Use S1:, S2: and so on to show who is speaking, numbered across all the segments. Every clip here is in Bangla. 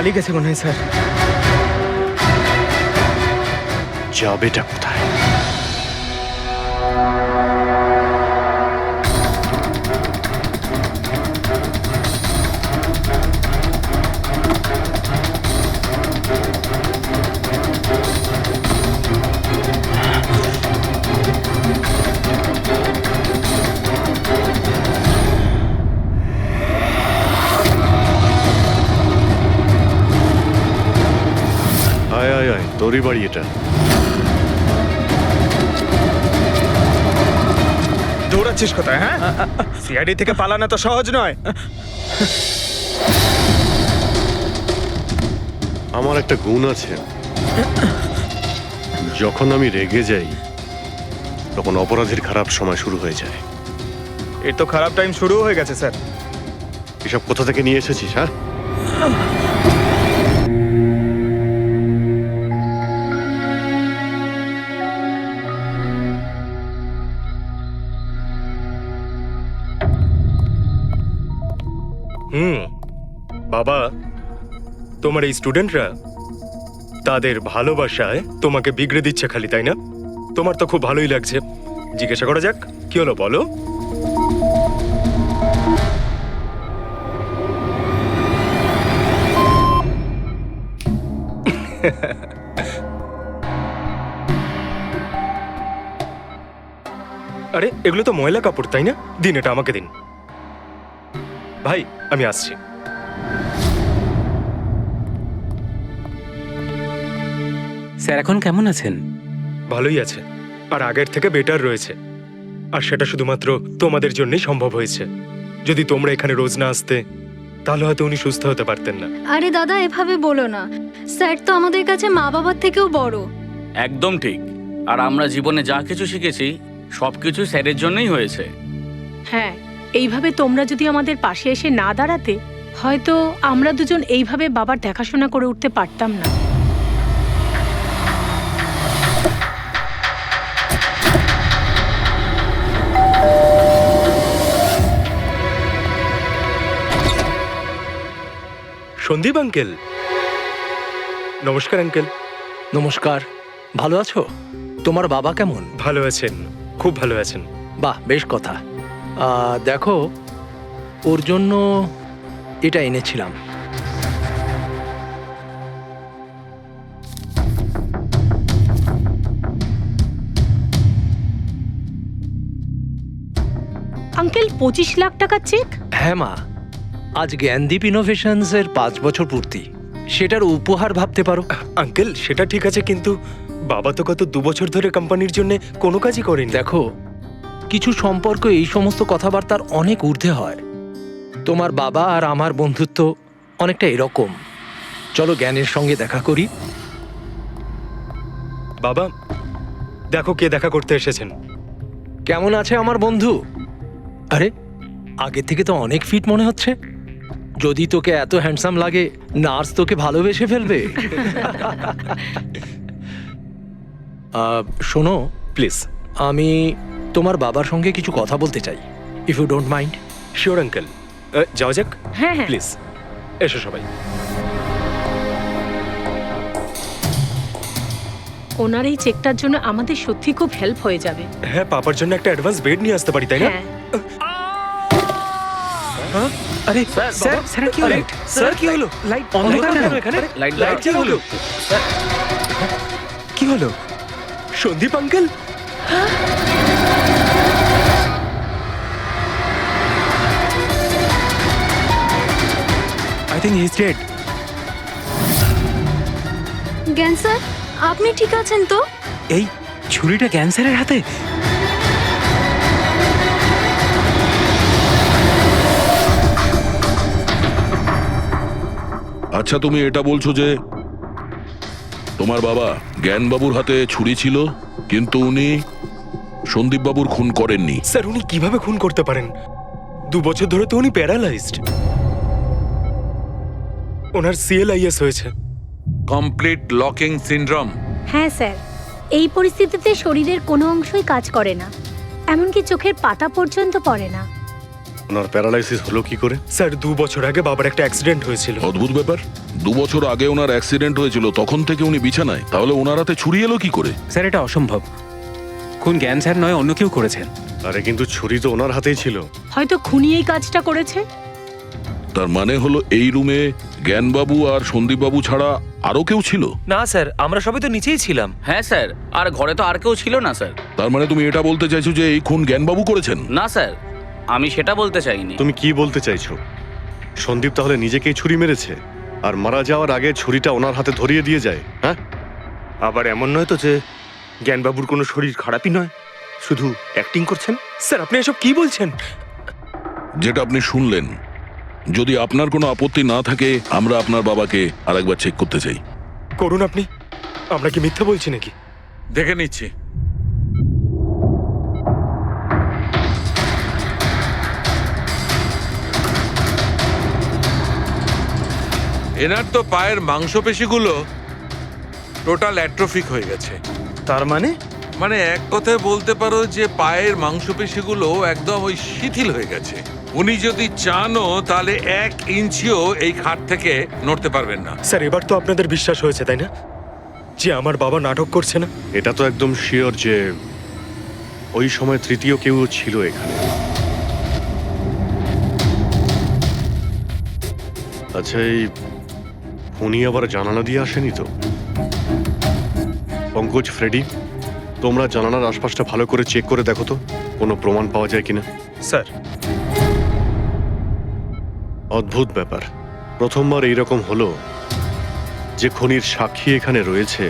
S1: পালিয়ে গেছে মনে হয় স্যার।
S2: যাবেটা কোথায়? আয় আয় আয়, তোরই বাড়ি এটা।
S1: দৌড়াচ্ছিস কোথায়? হ্যাঁ, সিআইডি থেকে পালানো তো সহজ নয়।
S2: আমার একটা গুণ আছে, যখন আমি রেগে যাই তখন অপরাধীর খারাপ সময় শুরু হয়ে যায়।
S1: এর তো খারাপ টাইম শুরু হয়ে গেছে স্যার।
S2: এসব কোথা থেকে নিয়ে এসেছিস? হ্যাঁ,
S3: বাবা, তোমার এই স্টুডেন্টরা তাদের ভালোবাসায় তোমাকে বিগড়ে দিচ্ছে খালি, তাই না? তোমার তো খুব ভালোই লাগছে। জিজ্ঞাসা করা যাক, কি হলো বলো? আরে এগুলো তো ময়লা কাপড়, তাই না? দিন, এটা আমাকে দিন। ভাই, আমি আসছি।
S4: স্যার এখন কেমন আছেন?
S3: ভালোই আছে, আর আগের থেকে বেটার রয়েছে। আর সেটা শুধুমাত্র তোমাদের জন্যই সম্ভব হয়েছে। যদি তোমরা এখানে রোজ না আসতে, তাহলে হয়তো উনি সুস্থ হতে পারতেন না।
S5: আরে দাদা, এভাবে বলো না। স্যার তো আমাদের কাছে মা বাবার থেকেও বড়।
S6: একদম ঠিক। আর আমরা জীবনে যা কিছু শিখেছি সবকিছু স্যারের জন্যই হয়েছে।
S7: হ্যাঁ, এইভাবে তোমরা যদি আমাদের পাশে এসে না দাঁড়াতে, হয়তো আমরা দুজন এইভাবে বাবার দেখাশোনা করে উঠতে পারতাম না।
S3: সন্দীপ আঙ্কেল, নমস্কার আঙ্কেল।
S4: নমস্কার। ভালো আছো? তোমার বাবা কেমন?
S3: ভালো আছেন, খুব ভালো আছেন।
S4: বাহ, বেশ কথা। দেখো, ওর জন্য এটা এনেছিলাম।
S7: আঙ্কেল, 25 লাখ টাকার চেক?
S4: হ্যাঁ মা, আজ জ্ঞানদীপ ইনোভেশনস এর 5 বছর পূর্তি, সেটার উপহার ভাবতে পারো।
S3: আঙ্কেল, সেটা ঠিক আছে, কিন্তু বাবা তো গত 2 বছর ধরে কোম্পানির জন্য কোনো কাজই করেনি।
S4: দেখো, কিছু সম্পর্ক এই সমস্ত কথাবার্তার অনেক ঊর্ধ্বে হয়। তোমার বাবা আর আমার বন্ধুত্ব অনেকটা এরকম। চলো জ্ঞানের সঙ্গে দেখা করি।
S3: বাবা, দেখো কে দেখা করতে এসেছেন।
S4: কেমন আছে আমার বন্ধু? আরে, আগে থেকে তো অনেক ফিট মনে হচ্ছে। যদি তোকে এত হ্যান্ডসাম লাগে, নার্স তোকে ভালোবেসে ফেলবে। শোনো
S3: প্লিজ।
S4: আমি তোমার বাবার সঙ্গে কিছু কথা বলতে চাই, if you don't mind.
S3: Sure uncle, যাওয়া যাক।
S7: হ্যাঁ হ্যাঁ,
S3: প্লিজ এসো সবাই।
S7: ওনার এই চেকটার জন্য আমাদের সত্যি খুব হেল্প হয়ে যাবে।
S3: হ্যাঁ, পাপার জন্য একটা অ্যাডভান্স বেড নিয়ে আসতে পারি, তাই না?
S7: হ্যাঁ,
S4: আরে
S3: স্যার,
S4: স্যার কি হলো?
S3: স্যার কি হলো?
S4: লাইট অন্ধকার কেন এখানে?
S6: লাইট
S3: কি হলো? কি হলো? Sandeep uncle?
S4: I think he is dead.
S5: Gyan sir, আপনি ঠিক আছেন তো?
S4: এই ছুরিটা ক্যান্সারের হাতে?
S8: আচ্ছা, তুমি এটা বলছো যে তোমার বাবা জ্ঞানবাবুর হাতে ছুরি ছিল, কিন্তু উনি সন্দীপবাবুর খুন করেননি?
S3: স্যার, উনি কিভাবে খুন করতে পারেন? 2 বছর ধরে তো উনি প্যারালাইজড। ওনার সিএলআইএস হয়েছে।
S9: Complete locking syndrome.
S5: হ্যাঁ স্যার, এই পরিস্থিতিতে শরীরের কোনো অংশই কাজ করে না, এমনকি চোখের পাতা পর্যন্ত পড়ে না।
S2: ওনার প্যারালাইসিস হলো কি করে?
S3: স্যার 2 বছর আগে বাবার একটা অ্যাক্সিডেন্ট হয়েছিল।
S8: অদ্ভুত ব্যাপার, 2 বছর আগে ওনার অ্যাক্সিডেন্ট হয়েছিল, তখন থেকে উনি বিছানায়, তাহলে ওনার হাতে ছুরি এলো কি করে?
S10: স্যার এটা অসম্ভব। খুন জ্ঞান স্যার নয়, অন্য কেউ করেছেন।
S2: আরে কিন্তু ছুরি তো ওনার হাতেই ছিল।
S7: হয়তো খুনি এই কাজটা করেছে।
S8: তার মানে হলো এই রুমে জ্ঞানবাবু আর সন্দীপবাবু ছাড়া আরো কেউ ছিল?
S10: না স্যার, আমরা সবাই তো নিচেই ছিলাম।
S6: হ্যাঁ স্যার, আর ঘরে তো আর কেউ ছিল না স্যার।
S8: তার মানে তুমি এটা বলতে চাইছো যে এই খুন জ্ঞানবাবু করেছেন?
S6: না স্যার, আমি সেটা বলতে চাইনি।
S2: তুমি কি বলতে চাইছো? সন্দীপ তাহলে নিজেকেই ছুরি মেরেছে আর মারা যাওয়ার আগে ছুরিটা ওনার হাতে ধরিয়ে দিয়ে যায়? হ্যাঁ,
S1: আবার এমন নয় তো যে জ্ঞানবাবুর কোনো শরীর খারাপই নয়, শুধু অ্যাক্টিং করছেন।
S3: স্যার আপনি এসব কি বলছেন?
S8: যেটা আপনি শুনলেন, যদি আপনার কোনো আপত্তি না থাকে আমরা আপনার বাবাকে আরেকবার চেক করতে চাই।
S3: করুন আপনি। আমরা কি মিথ্যা বলছি নাকি?
S9: দেখে নিচ্ছি। এনার তো পায়ের মাংসপেশিগুলো টোটাল অ্যাট্রোফিক হয়ে গেছে।
S1: তার মানে
S9: মানে এক কথায় বলতে পারো যে পায়ের মাংসপেশিগুলো একদম ওই শিথিল হয়ে গেছে। উনি যদি চানও তাহলে 1 ইঞ্চিও এই খাট থেকে নড়তে পারবেন না।
S3: স্যার এবার তো আপনাদের বিশ্বাস হয়েছে তাই না, যে আমার বাবা নাটক করছে না?
S2: এটা তো একদম শিওর যে ওই সময় তৃতীয় কেউ ছিল এখানে। আচ্ছা, এই উনি আবার জানালা দিয়ে আসেনি তো? পঙ্কজ, ফ্রেডি, তোমরা জানালার আশপাশটা ভালো করে চেক করে দেখো তো কোনো প্রমাণ পাওয়া যায় কিনা।
S3: স্যার
S2: অদ্ভুত ব্যাপার, প্রথমবার এইরকম হলো যে খুনির সাক্ষী এখানে রয়েছে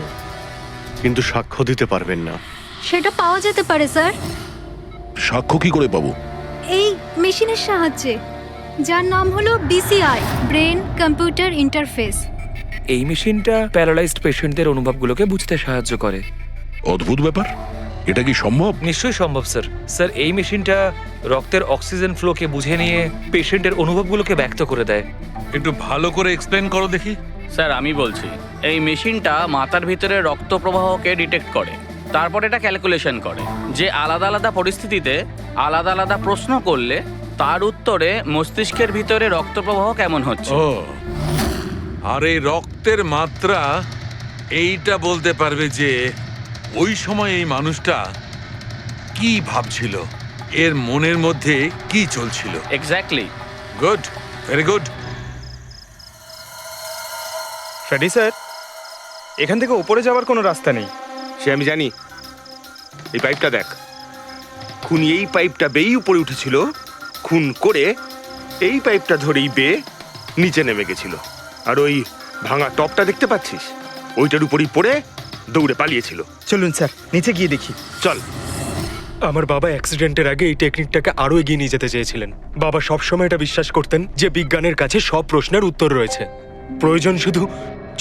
S2: কিন্তু সাক্ষ্য দিতে পারবেন না।
S5: সেটা পাওয়া যেতে পারে স্যার,
S8: সাক্ষ্য কি করে পাবো?
S5: এই মেশিনের সাহায্যে, যার নাম হলো BCI, ব্রেন কম্পিউটার ইন্টারফেস।
S10: এই মেশিনটা প্যারালাইজড পেশেন্টদের অনুভবগুলোকে বুঝতে সাহায্য করে।
S8: অদ্ভুত ব্যাপার, এটা কি সম্ভব?
S10: নিশ্চয়ই সম্ভব স্যার। স্যার এই মেশিনটা রক্তের অক্সিজেন ফ্লোকে বুঝে নিয়ে পেশেন্টের অনুভবগুলোকে ব্যক্ত করে দেয়।
S9: একটু ভালো করে এক্সপ্লেন করো দেখি।
S6: স্যার আমি বলছি, এই মেশিনটা মাথার ভিতরে রক্ত প্রবাহকে ডিটেক্ট করে, তারপর এটা ক্যালকুলেশন করে যে আলাদা আলাদা পরিস্থিতিতে আলাদা আলাদা প্রশ্ন করলে তার উত্তরে মস্তিষ্কের ভিতরে রক্ত প্রবাহ কেমন হচ্ছে।
S9: ও, আর এই রক্তের মাত্রা এইটা বলতে পারবে যে ওই সময় এই মানুষটা কি ভাবছিল, এর মনের মধ্যে কি চলছিল।
S6: Exactly.
S9: Good, very good.
S1: Freddie sir, এখান থেকে উপরে যাওয়ার কোনো রাস্তা নেই।
S11: সে আমি জানি। এই পাইপটা দেখ, খুনি এই পাইপটা বেয়েই উপরে উঠেছিল, খুন করে এই পাইপটা ধরেই বেয়ে নিচে নেমে গেছিল। আর ওই ভাঙা টপটা দেখতে পাচ্ছিস, ওইটার উপরই পড়ে দৌড়ে পালিয়েছিল।
S1: চলুন স্যার, নিচে গিয়ে দেখি।
S11: চল।
S3: আমার বাবা অ্যাক্সিডেন্টের আগে এই টেকনিকটাকে আরো এগিয়ে নিয়ে যেতে চেয়েছিলেন। বাবা সবসময় এটা বিশ্বাস করতেন যে বিজ্ঞানের কাছে সব প্রশ্নের উত্তর রয়েছে, প্রয়োজন শুধু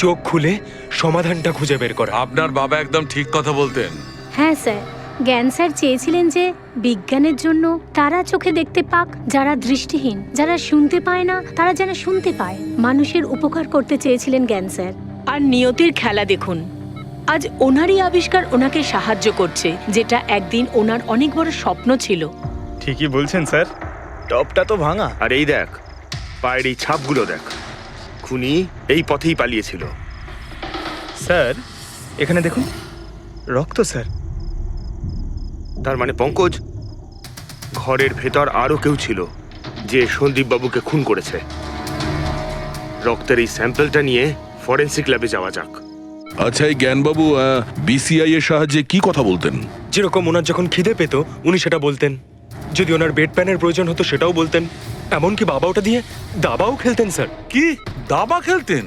S3: চোখ খুলে সমাধানটা খুঁজে বের করা।
S9: আপনার বাবা একদম ঠিক কথা বলতেন।
S7: হ্যাঁ স্যার, জ্ঞান স্যার চেয়েছিলেন যে বিজ্ঞানের জন্য তারা চোখে দেখতে পাক যারা দৃষ্টিহীন, যারা শুনতে পায় না তারা যেন শুনতে পায়। মানুষের উপকার করতে চেয়েছিলেন জ্ঞান স্যার। আর নিয়তির খেলা দেখুন, আজ ওনারই আবিষ্কার ওনাকে সাহায্য করছে, যেটা একদিন ওনার অনেক বড় স্বপ্ন ছিল।
S1: ঠিকই বলছেন স্যার, টপটা তো ভাঙা।
S11: আর এই দেখ, পায়ের এই ছাপগুলো দেখ, খুনি এই পথেই পালিয়েছিল।
S1: স্যার এখানে দেখুন, রক্ত স্যার।
S11: তার মানে পঙ্কজ, ঘরের ভেতর আরো কেউ ছিল যে সন্দীপ বাবুকে খুন করেছে। রক্তের এই স্যাম্পলটা নিয়ে ফরেন্সিক ল্যাবে যাওয়া যাক।
S8: আচ্ছা, এই জ্ঞানবাবু BCI এর সাহায্যে কি কথা বলতেন?
S3: যেরকম ওনার যখন খিদে পেত উনি সেটা বলতেন, যদি ওনার বেড প্যানের প্রয়োজন হতো সেটাও বলতেন, এমনকি বাবা ওটা দিয়ে দাবাও খেলতেন স্যার।
S9: কি দাবা খেলতেন?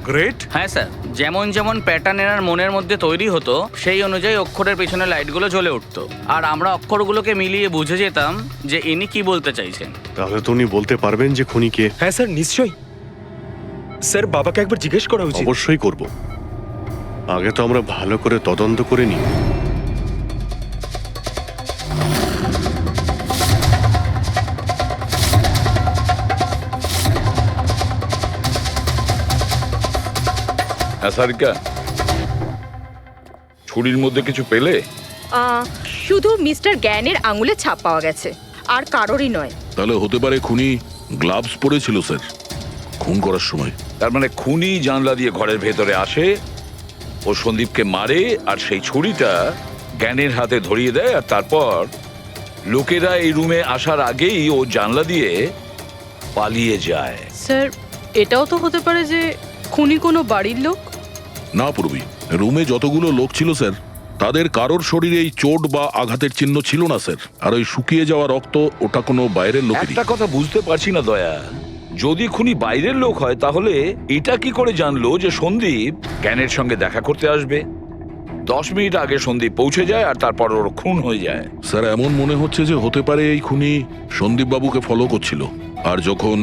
S9: গ্রেট।
S6: হ্যাঁ স্যার, যেমন যেমন প্যাটার্ন এনার মনের মধ্যে তৈরি হতো সেই অনুযায়ী অক্ষরের পেছনে লাইটগুলো জ্বলে উঠতো, আর আমরা অক্ষরগুলোকে মিলিয়ে বুঝে যেতাম যে ইনি কি বলতে চাইছেন।
S2: তাহলে তো উনি বলতে পারবেন যে খুনি কে।
S3: হ্যাঁ স্যার, নিশ্চয়ই। স্যার বাবাকে একবার জিজ্ঞেস করা উচিত।
S2: অবশ্যই করব, আগে তো আমরা ভালো করে তদন্ত করে নিই।
S8: সারিকা, ছুরির মধ্যে কিছু পেলে?
S12: শুধু মিস্টার জ্ঞানের আঙুলের ছাপ পাওয়া গেছে, আর কারোরই নয়।
S8: তাহলে হতে পারে খুনি গ্লাভস পরেছিল স্যার খুন করার সময়।
S9: তার মানে খুনি জানলা দিয়ে ঘরের ভেতরে আসে, ও সন্দীপকে মারে, আর সেই ছুরিটা জ্ঞানের হাতে ধরিয়ে দেয়, আর তারপর লোকেরা এই রুমে আসার আগেই ও জানলা দিয়ে পালিয়ে যায়।
S12: স্যার, এটাও তো হতে পারে যে খুনি কোনো বাড়ির লোক।
S8: না পূর্বী, রুমে যতগুলো লোক ছিল স্যার তাদের কারোর শরীরেই চোট বা আঘাতের চিহ্ন ছিল না স্যার। আর ওই শুকিয়ে যাওয়া রক্ত ওটা কোনো বাইরের লোকেরই।
S9: একটা কথা বুঝতে পারছি না দয়া, যদি খুনি বাইরের লোক হয় তাহলে এটা কি করে জানলো যে সন্দীপ জ্ঞানের সঙ্গে দেখা করতে আসবে? 10 মিনিট আগে সন্দীপ পৌঁছে যায় আর তারপর ওর খুন হয়ে যায়।
S8: স্যার এমন মনে হচ্ছে যে হতে পারে এই খুনি সন্দীপ বাবুকে ফলো করছিল, আর যখন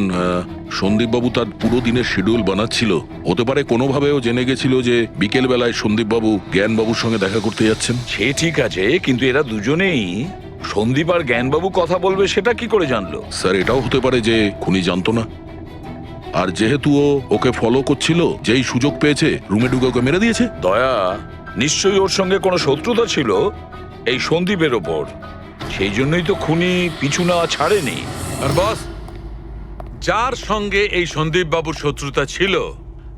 S8: সন্দীপ বাবু তার পুরো দিনের শিডিউল বানাচ্ছিল হতে পারে কোনোভাবেও জেনে গেছিল যে বিকেল বেলায় সন্দীপ বাবু জ্ঞান বাবুর সঙ্গে দেখা করতে যাচ্ছেন।
S9: সে ঠিক আছে, কিন্তু এরা দুজনেই সন্দীপ আর জ্ঞানবাবু কথা বলবে সেটা কি করে জানলো?
S8: স্যার এটাও হতে পারে যে খুনি জানতো না, আর যেহেতু ও ওকে ফলো করছিল যেই সুযোগ পেয়েছে রুমে ঢুকে ওকে মেরে দিয়েছে।
S9: দয়া, নিশ্চয়ই ওর সঙ্গে কোনো শত্রুতা ছিল এই সন্দীপের ওপর, সেই জন্যই তো খুনি পিছু না ছাড়েনি।
S13: আর বস, যার সঙ্গে এই সন্দীপ বাবুর শত্রুতা ছিল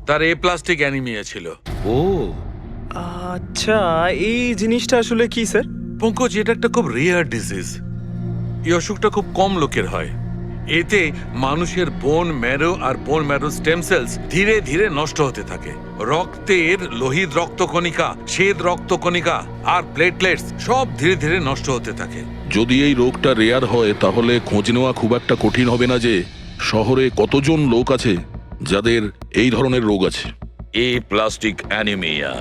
S13: তার প্লাস্টিক অ্যানিমিয়া ছিল।
S9: ও
S14: আচ্ছা, এই জিনিসটা আসলে কি স্যার?
S13: পঙ্কজ, এটা একটা খুব রেয়ার ডিজিজ। এই অসুখটা খুব কম লোকের হয়। এতে মানুষের বোন ম্যারো আর বোন ম্যারো স্টেম সেলস ধীরে ধীরে নষ্ট হতে থাকে। রক্তের লোহিত রক্তকণিকা, শ্বেত রক্তকণিকা আর প্লেটলেটস সব ধীরে ধীরে নষ্ট হতে থাকে।
S8: যদি এই রোগটা রেয়ার হয় তাহলে খোঁজ নেওয়া খুব একটা কঠিন হবে না যে শহরে কতজন লোক আছে যাদের এই ধরনের রোগ আছে।
S9: এই প্লাস্টিক অ্যানিমিয়া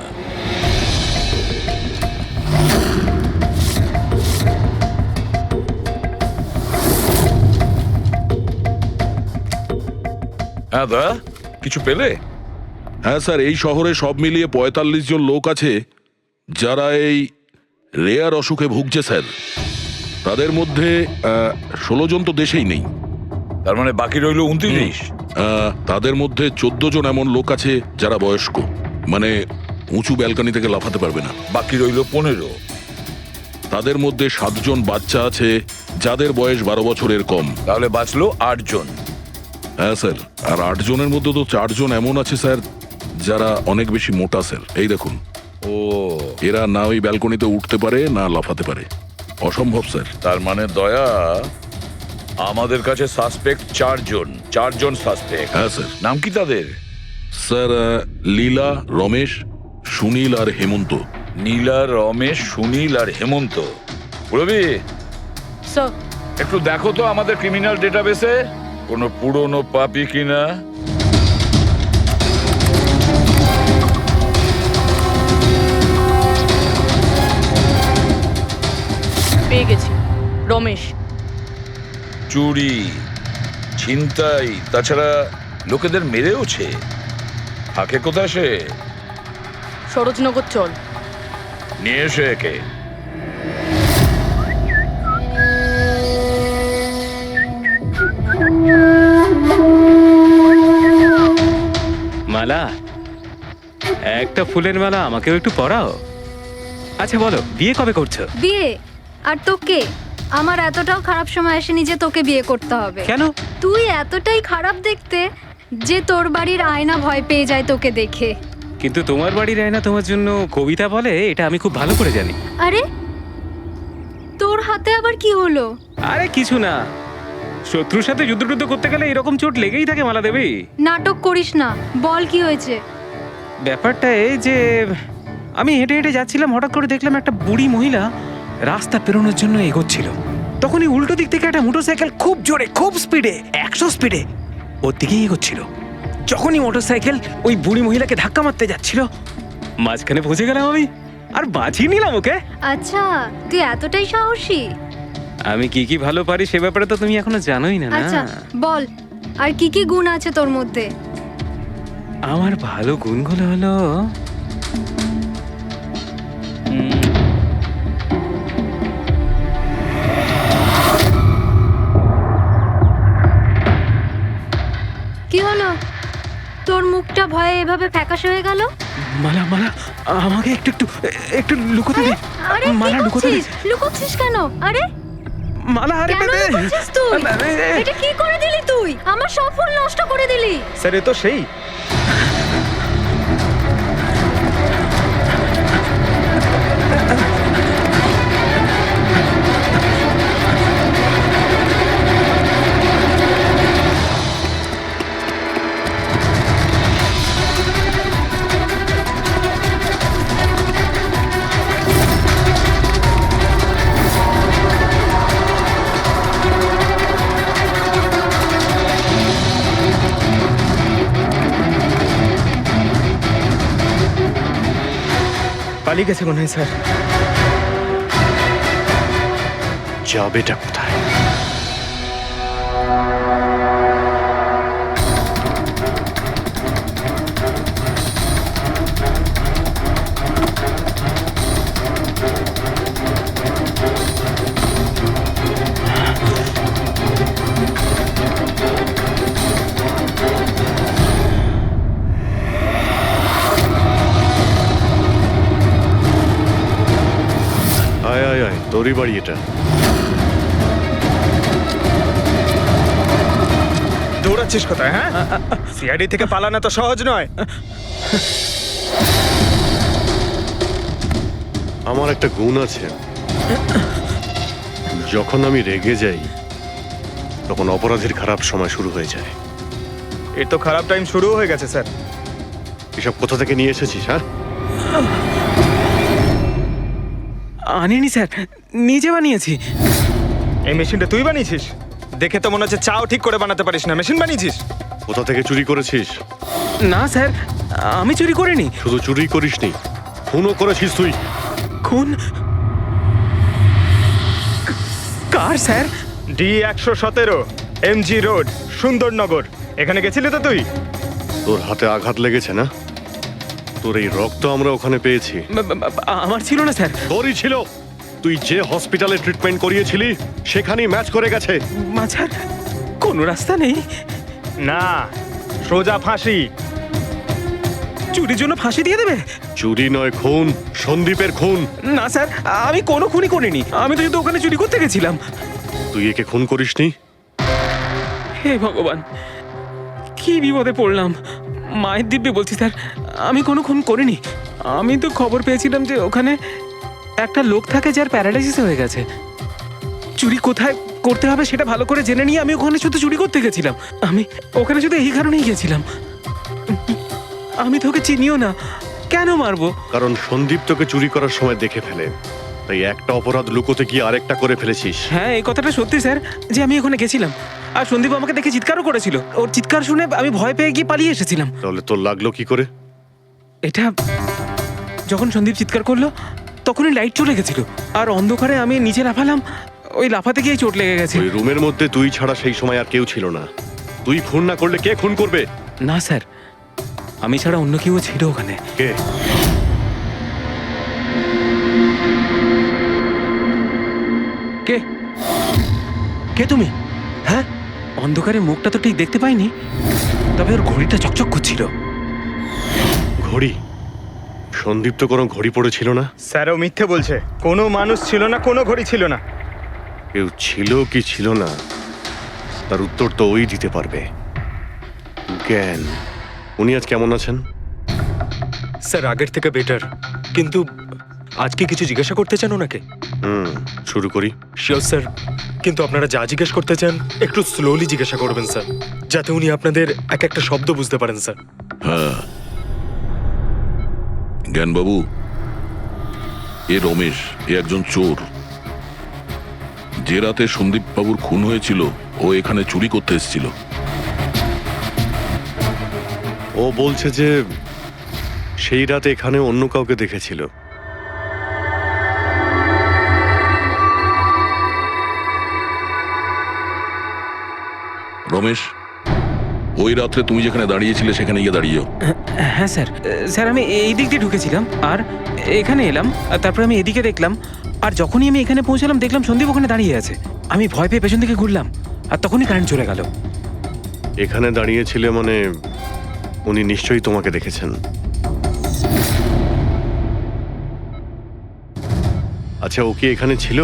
S9: হ্যাঁ দা, কিছু পেলে?
S8: হ্যাঁ স্যার, এই শহরে সব মিলিয়ে 45 জন লোক আছে যারা এই রেয়ার অসুখে ভুগছে স্যার। তাদের মধ্যে 16 জন তো দেশেই নেই।
S9: তার মানে বাকি রইল 29।
S8: তাদের মধ্যে 14 জন এমন লোক আছে যারা বয়স্ক, মানে উঁচু ব্যালকনি থেকে লাফাতে পারবে না।
S9: বাকি রইল 15।
S8: তাদের মধ্যে 7 জন বাচ্চা আছে যাদের বয়স 12 বছরের কম।
S9: তাহলে বাঁচলো 8 জন।
S8: হ্যাঁ স্যার, আর 8 জনের মধ্যে তো 4 জন এমন আছে স্যার যারা অনেক বেশি মোটা স্যার। এই দেখুন,
S9: ও
S8: এরা না ওই ব্যালকনিতে উঠতে পারে না লাফাতে পারে, অসম্ভব স্যার।
S9: তার মানে দয়া, আমাদের কাছে সাসপেক্ট 4 জন সাসপেক্ট।
S8: হ্যাঁ স্যার।
S9: নাম কি তাদের?
S8: স্যার লীলা, রমেশ, সুনীল আর হেমন্ত।
S9: নীলা, রমেশ, সুনীল আর হেমন্ত। রবি,
S12: স্যার,
S9: একটু দেখো তো আমাদের ক্রিমিনাল ডেটাবেসে কোনো পুরনো পাপি কিনা।
S12: পেয়ে গেছি, রমেশ।
S9: চুরি, ছিনতাই, তাছাড়া লোকেদের মেরেওছে। থাকে কোথায় সে?
S12: সরোজনগর চল।
S9: নিয়ে এসে একে।
S10: মালা, একটা ফুলের মালা আমাকেও একটু পরাও। আচ্ছা বলো, বিয়ে কবে করছো?
S5: বিয়ে? আর তোকে? আমার এতটাও খারাপ সময় আসেনি যে তোকে বিয়ে করতে হবে।
S10: কেন?
S5: তুই এতটাই খারাপ দেখতে যে তোর বাড়ির আয়না ভয় পেয়ে যায় তোকে দেখে।
S10: কিন্তু তোমার বাড়ির আয়না তোমার জন্য কবিতা বলে, এটা আমি খুব ভালো করে জানি।
S5: আরে, তোর হাতে আবার কি হলো?
S10: আরে কিছু না, শত্রুর সাথে যুদ্ধ করতে গেলে এরকম চোট লেগেই থাকে মালা দেবী।
S5: নাটক করিস না, বল কি হয়েছে?
S10: ব্যাপারটা এই যে আমি হেঁটে হেঁটে যাচ্ছিলাম, হঠাৎ করে দেখলাম একটা বুড়ি মহিলা রাস্তা পেরোনোর জন্য এগোচ্ছিল। তখনই উল্টো দিক থেকে একটা মোটরসাইকেল খুব জোরে, খুব স্পিডে, 100 স্পিডে ওর দিকেই এগোচ্ছিল। যখনই মোটরসাইকেল ওই বুড়ি মহিলাকে ধাক্কা মারতে যাচ্ছিল, মাঝখানে পৌঁছে গেলাম আমি আর বাঁচিয়ে নিলাম ওকে।
S5: আচ্ছা, তুই এতটাই সাহসী?
S10: আমি কি কি ভালো পারি সে ব্যাপারে তো তুমি এখনো জানোই না।
S5: আচ্ছা বল, আর কি কি গুণ আছে তোর মধ্যে?
S10: আমার ভালো গুণগুলো হলো
S5: কি হলো? তোর মুখটা ভয়ে এভাবে ফ্যাকাশে হয়ে গেল?
S10: মালা, মালা আমাকে একটু একটু একটু লুকোতে দে।
S5: আরে
S10: মালা লুকোতে দে।
S5: লুকোচ্ছিস কেন? আরে
S10: মালা হারে
S5: কেন
S10: পেতে
S5: করছিস তুই? এটা কি করে দিলি তুই? আমার সব ফুল নষ্ট করে দিলি।
S14: স্যার এ তো সেই পালিয়ে গেছে মনে হয় স্যার।
S2: যাবেটা কোথায়? আয় আয় আয়, তোরই বাড়ি এটা।
S14: দৌড়াচ্ছিস কোথায়? হ্যাঁ, সিআইডি থেকে পালানো তো সহজ নয়।
S2: আমার একটা গুণ আছে, যখন আমি রেগে যাই তখন অপরাধীর খারাপ সময় শুরু হয়ে যায়।
S14: এর তো খারাপ টাইম শুরু হয়ে গেছে স্যার।
S2: এসব কোথা থেকে নিয়ে এসেছিস? হ্যাঁ,
S10: আনিনি স্যার, নিজে বানিয়েছি।
S14: এই মেশিনটা তুই বানিয়েছিস? দেখে তো মনে হচ্ছে চাও ঠিক করে বানাতে পারিস না, মেশিন বানিয়েছিস।
S2: কোথা থেকে চুরি করেছিস?
S10: না স্যার, আমি চুরি করিনি।
S2: শুধু চুরি করিসনি, খুনও করেছিস তুই।
S10: খুন? কার স্যার?
S14: D117 MG রোড, সুন্দরনগর। এখানে গেছিলি তো তুই?
S2: তোর হাতে আঘাত লেগেছে না? তোর এই রক্ত আমরা ওখানে পেয়েছি।
S10: আমার ছিল না স্যার।
S2: তোরই ছিল। তুই যে হসপিটালে ট্রিটমেন্ট করিয়েছিলি সেখানেই ম্যাচ করে গেছে।
S10: মাঝার কোনো রাস্তা নেই?
S14: না, সোজা ফাঁসি।
S10: চুরির জন্য ফাঁসি দিয়ে দেবে?
S2: চুরি নয়, খুন, সন্দীপের খুন।
S10: না স্যার, আমি কোনো খুনই করিনি। আমি তো শুধু ওখানে চুরি করতে গেছিলাম।
S2: তুই একে খুন করিসনি?
S10: হে ভগবান, কি বিপদে পড়লাম। মায়ের দিব্যে বলছি স্যার, আমি কোনো খুন করিনি। আমি তো খবর পেয়েছিলাম যে ওখানে একটা লোক থাকে যার প্যারালাইসিস হয়ে গেছে। চুরি কোথায় করতে হবে সেটা ভালো করে জেনে নিয়ে আমি ওখানে শুধু চুরি করতে গেছিলাম। আমি ওখানে শুধু এই কারণেই গেছিলাম। আমি তোকে চিনিও না, কেন মারবো?
S2: কারণ সন্দীপ তোকে চুরি করার সময় দেখে ফেলে, তাই একটা অপরাধ লুকোতে গিয়ে আরেকটা করে ফেলেছিস।
S10: হ্যাঁ, এই কথাটা সত্যি স্যার, যে আমি ওখানে গেছিলাম আর সন্দীপ আমাকে দেখে চিৎকারও করেছিল। ওর চিৎকার শুনে আমি ভয় পেয়ে গিয়ে পালিয়ে এসেছিলাম।
S2: তাহলে তোর লাগলো কি করে?
S10: এটা যখন সন্দীপ চিৎকার করলো তখনই লাইট চলে গেছিল আর অন্ধকারে আমি নিচে লাফালাম। ওই লাফাতে গিয়ে চোট লেগে গেছে।
S2: ওই রুমের মধ্যে তুই ছাড়া সেই সময় আর কেউ ছিল না। তুই খুন না করলে কে খুন করবে?
S10: না স্যার, আমি ছাড়া অন্য কেউ ছিল ওখানে।
S2: কে?
S10: কে? কে তুমি? হ্যাঁ, অন্ধকারে মুখটা তো ঠিক দেখতে পাইনি, তবে ওর ঘড়িটা চকচক করছিল।
S2: ঘড়ি? সন্দীপ তো কোনো ঘড়ি পড়েছিল না।
S14: স্যারও মিথ্যে বলছে। কোনো মানুষ ছিল না, কোনো ঘড়ি ছিল না।
S2: কেউ ছিল কি ছিল না তার উত্তর তো ওই দিতে পারবে। জ্ঞান, উনি আজ কেমন আছেন?
S3: স্যার আগের থেকে বেটার, কিন্তু আজকে কিছু জিজ্ঞাসা করতে চান ওনাকে?
S2: শুরু করি।
S3: শিওর স্যার, কিন্তু আপনারা যা জিজ্ঞেস করতে চান একটু স্লোলি জিজ্ঞাসা করবেন স্যার, যাতে উনি আপনাদের এক একটা শব্দ বুঝতে পারেন স্যার।
S8: হ্যাঁ, জ্ঞানবাবু, এ রমেশ, এ একজন চোর। যে রাতে সন্দীপ বাবুর খুন হয়েছিল ও এখানে চুরি করতে এসেছিল।
S2: ও বলছে যে সেই রাতে এখানে অন্য কাউকে দেখেছিল।
S8: রমেশ, ওই রাত্রে তুমি যেখানে দাঁড়িয়েছিলে সেখানে গিয়ে দাঁড়িয়েও।
S10: হ্যাঁ স্যার, স্যার আমি এই দিক দিয়ে ঢুকেছিলাম আর এখানে এলাম, আর তারপরে আমি এদিকে দেখলাম, আর যখনই আমি এখানে পৌঁছালাম দেখলাম সন্দীপ ওখানে দাঁড়িয়ে আছে। আমি ভয় পেয়ে পেছন দিকে ঘুরলাম আর তখনই কারেন্ট চলে গেল।
S2: এখানে দাঁড়িয়েছিলে মানে উনি নিশ্চয়ই তোমাকে দেখেছেন। আচ্ছা, ও কি এখানে ছিল?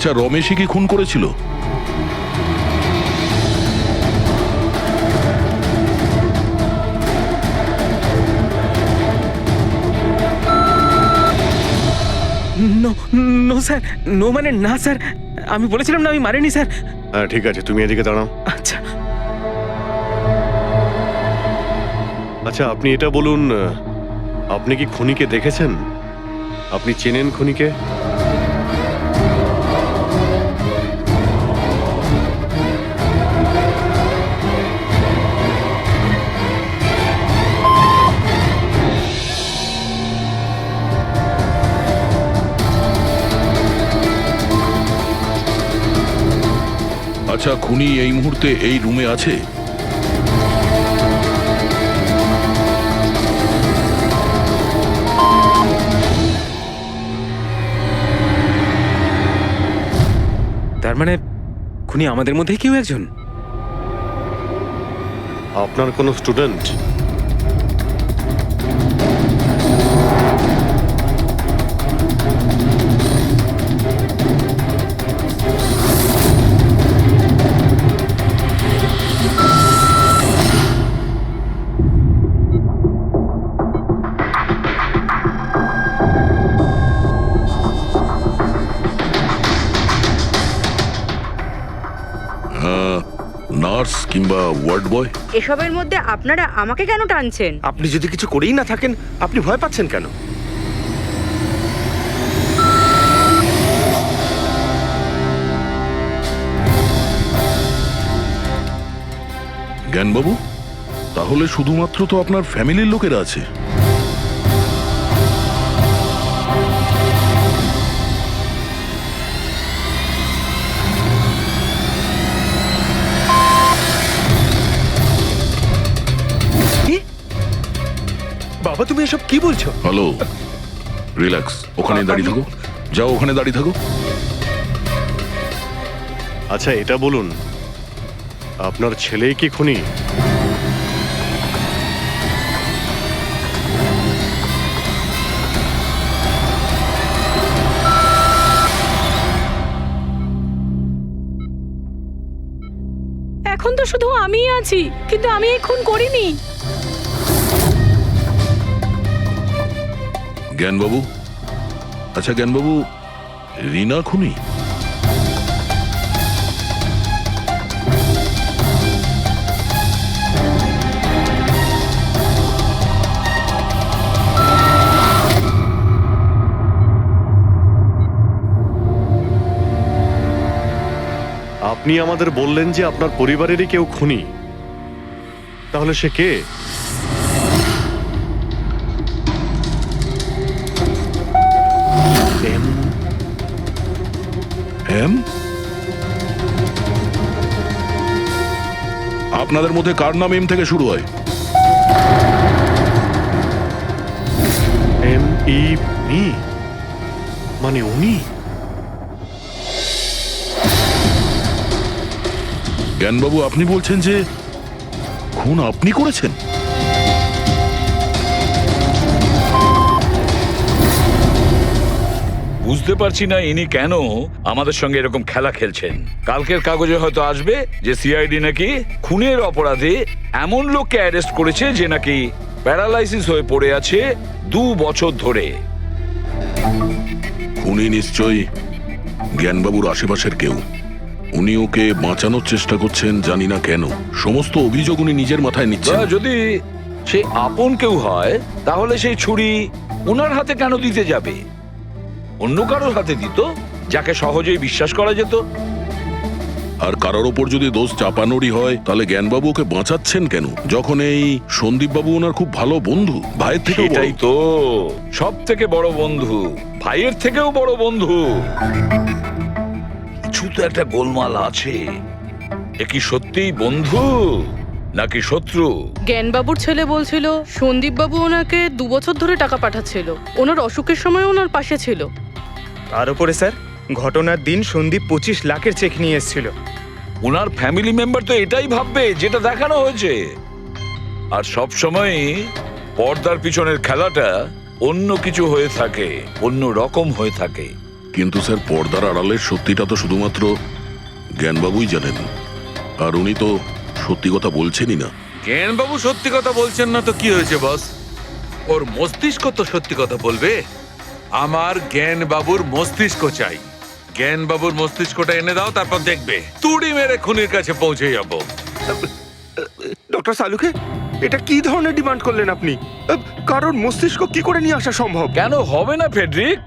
S8: আচ্ছা, রমেশই কি খুন করেছিল?
S10: নো নো স্যার, নো মানে না স্যার, আমি বলেছিলাম না আমি মারিনি স্যার।
S2: হ্যাঁ ঠিক আছে, তুমি এদিকে দাঁড়াও।
S10: আচ্ছা
S2: আচ্ছা, আপনি এটা বলুন, আপনি কি খুনিকে দেখেছেন? আপনি চেনেন খুনিকে?
S8: আচ্ছা, খুনি এই মুহূর্তে এই রুমে আছে?
S10: তার মানে খুনি আমাদের মধ্যে কেউ একজন।
S2: আপনার কোনো স্টুডেন্ট?
S8: নার্স কিংবা ওয়ার্ড বয়?
S12: এসবের মধ্যে আপনারা আমাকে কেন টানছেন?
S11: আপনি যদি কিছু করেই না থাকেন, আপনি ভয় পাচ্ছেন কেন?
S8: জ্ঞানবাবু, তাহলে শুধুমাত্র তো আপনার ফ্যামিলির লোকেরা আছে।
S14: বাবা তুমি এসব কি বলছো?
S8: হ্যালো, রিল্যাক্স, ওখানে দাঁড়িয়ে থাকো। যাও, ওখানে দাঁড়িয়ে থাকো।
S2: আচ্ছা এটা বলুন, আপনার ছেলেই কি খুনি?
S12: এখন তো শুধু আমিই আছি, কিন্তু আমি এই খুন করিনি।
S8: জ্ঞানবাবু, আচ্ছা জ্ঞানবাবু, রিনা খুনি?
S2: আপনি আমাদের বললেন যে আপনার পরিবারেরই কেউ খুনি, তাহলে সে কে?
S8: এম? আপনাদের মধ্যে কার নাম এম থেকে শুরু হয়?
S2: এম ই মি মানে উনি?
S8: জ্ঞানবাবু, আপনি বলছেন যে খুন আপনি করেছেন?
S9: বুঝতে পারছি না ইনি কেন আমাদের সঙ্গে এরকম খেলা খেলছেন। কালকের কাগজে হয়তো আসবে যে সিআইডি নাকি খুনের অপরাধে এমন লোককে অ্যারেস্ট করেছে যে নাকি প্যারালাইসিস হয়ে পড়ে আছে 2 বছর ধরে।
S8: খুনি নিশ্চয়ই জ্ঞানবাবুর আশেপাশের কেউ। উনি ওকে বাঁচানোর চেষ্টা করছেন, জানি না কেন। সমস্ত অভিযোগ উনি নিজের মাথায় নিচ্ছেন।
S9: যদি সে আপন কেউ হয় তাহলে সেই ছুরি ওনার হাতে কেন দিতে যাবে? অন্য কারোর হাতে দিত, যাকে সহজেই বিশ্বাস করা যেত।
S8: আর কারোর ওপর যদি দোষ চাপানোরই হয়, তাহলে জ্ঞানবাবু ওকে বাঁচাচ্ছেন কেন, যখন এই সন্দীপ বাবু ওনার খুব ভালো বন্ধু, ভাইয়ের থেকে?
S9: এটাই তো সব থেকে বড় বন্ধু, ভাইয়ের থেকেও বড় বন্ধু। কিছু তো একটা গোলমাল আছে। এ কি সত্যিই বন্ধু নাকি শত্রু?
S12: জ্ঞানবাবুর ছেলে বলছিল সন্দীপ বাবু ওনাকে 2 বছর ধরে টাকা পাঠাচ্ছিল, ওনার অসুখের সময় ওনার পাশে ছিল।
S14: তার উপরে স্যার, ঘটনার দিন সন্দীপ 25 লাখের চেক নিয়ে এসেছিল।
S9: ওনার ফ্যামিলি মেম্বার তো এটাই ভাববে যেটা দেখানো হয়েছে। আর সব সময় পর্দার পিছনের খেলাটা অন্য কিছু হয়ে থাকে, অন্য রকম হয়ে থাকে।
S8: কিন্তু স্যার পর্দার আড়ালের সত্যিটা তো শুধুমাত্র জ্ঞানবাবুই জানেন, আর উনি তো সত্যি কথা বলছেনই না।
S9: জ্ঞানবাবু সত্যি কথা বলছেন না তো কি হয়েছে বস? ওর মস্তিষ্ক তো সত্যি কথা বলবে। আমার জ্ঞানবাবুর মস্তিষ্ক চাই। জ্ঞানবাবুর মস্তিষ্কটা এনে দাও, তারপর দেখবে তুড়ি মেরে খুনির কাছে পৌঁছে যাবো।
S11: ডক্টর সালুকে, এটা কি ধরনের ডিমান্ড করলেন আপনি? কারণ মস্তিষ্ক কি করে নিয়ে আসা সম্ভব?
S15: কেন হবে না ফেডরিক?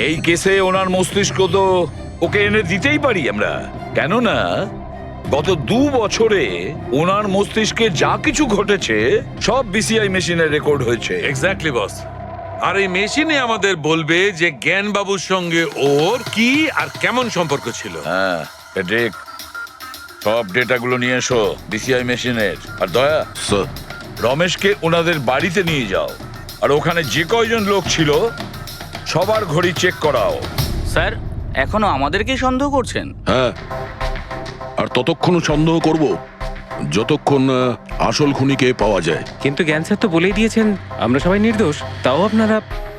S15: এই কেসে ওনার মস্তিষ্ক তো ওকে এনে দিতেই পারি আমরা। কেননা গত 2 বছরে ওনার মস্তিষ্কে যা কিছু ঘটেছে সব বিসিআই মেশিনে রেকর্ড হয়েছে।
S9: এক্স্যাক্টলি বস। আর এই মেশিনে আমাদের বলবে যে জ্ঞানবাবুর সঙ্গে ওর কি আর কেমন সম্পর্ক ছিল।
S15: হ্যাঁ ফেডরিক, সব ডেটাগুলো নিয়ে এসো বিসিআই মেশিনের। আর দয়া
S8: স্যার,
S15: রমেশকে ওনাদের বাড়িতে নিয়ে যাও, আর ওখানে যে কয়জন লোক ছিল সবার ঘড়ি চেক করাও।
S6: স্যার, এখনো আমাদেরকেই সন্দেহ করছেন?
S8: হ্যাঁ, আর ততক্ষণ সন্দেহ করব যতক্ষণ আসল খুনিকে পাওয়া যায়।
S10: কিন্তু জ্ঞান স্যার তো বলেই দিয়েছেন আমরা সবাই নির্দোষ, তাও আপনারা।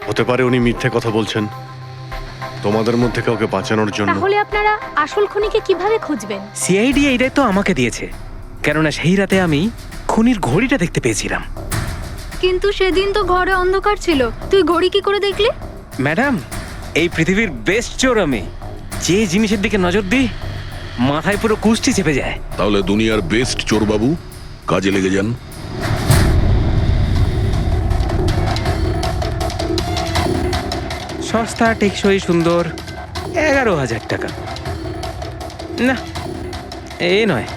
S2: হতে পারে উনি মিথ্যে কথা বলছেন তোমাদের মধ্যে কাউকে বাঁচানোর জন্য।
S7: তাহলে আপনারা আসল খুনিকে কিভাবে খুঁজবেন?
S10: সিআইডি এই দায়িত্ব আমাকে দিয়েছে, কেননা সেই রাতে আমি খুনির ঘড়িটা দেখতে পেয়েছিলাম।
S5: কিন্তু সেদিন তো ঘরে অন্ধকার ছিল, তুই ঘড়ি কি করে দেখলি?
S10: ম্যাডাম, এই পৃথিবীর বেস্ট চোর আমি। যে জিনিসের দিকে নজর দিই মাথায় পুরো কুষ্টি চেপে যায়।
S8: তাহলে দুনিয়ার বেস্ট চোরবাবু কাজে লেগে যান।
S10: সস্তা, টেকসই, সুন্দর, 11,000 টাকা। না, এ নয়।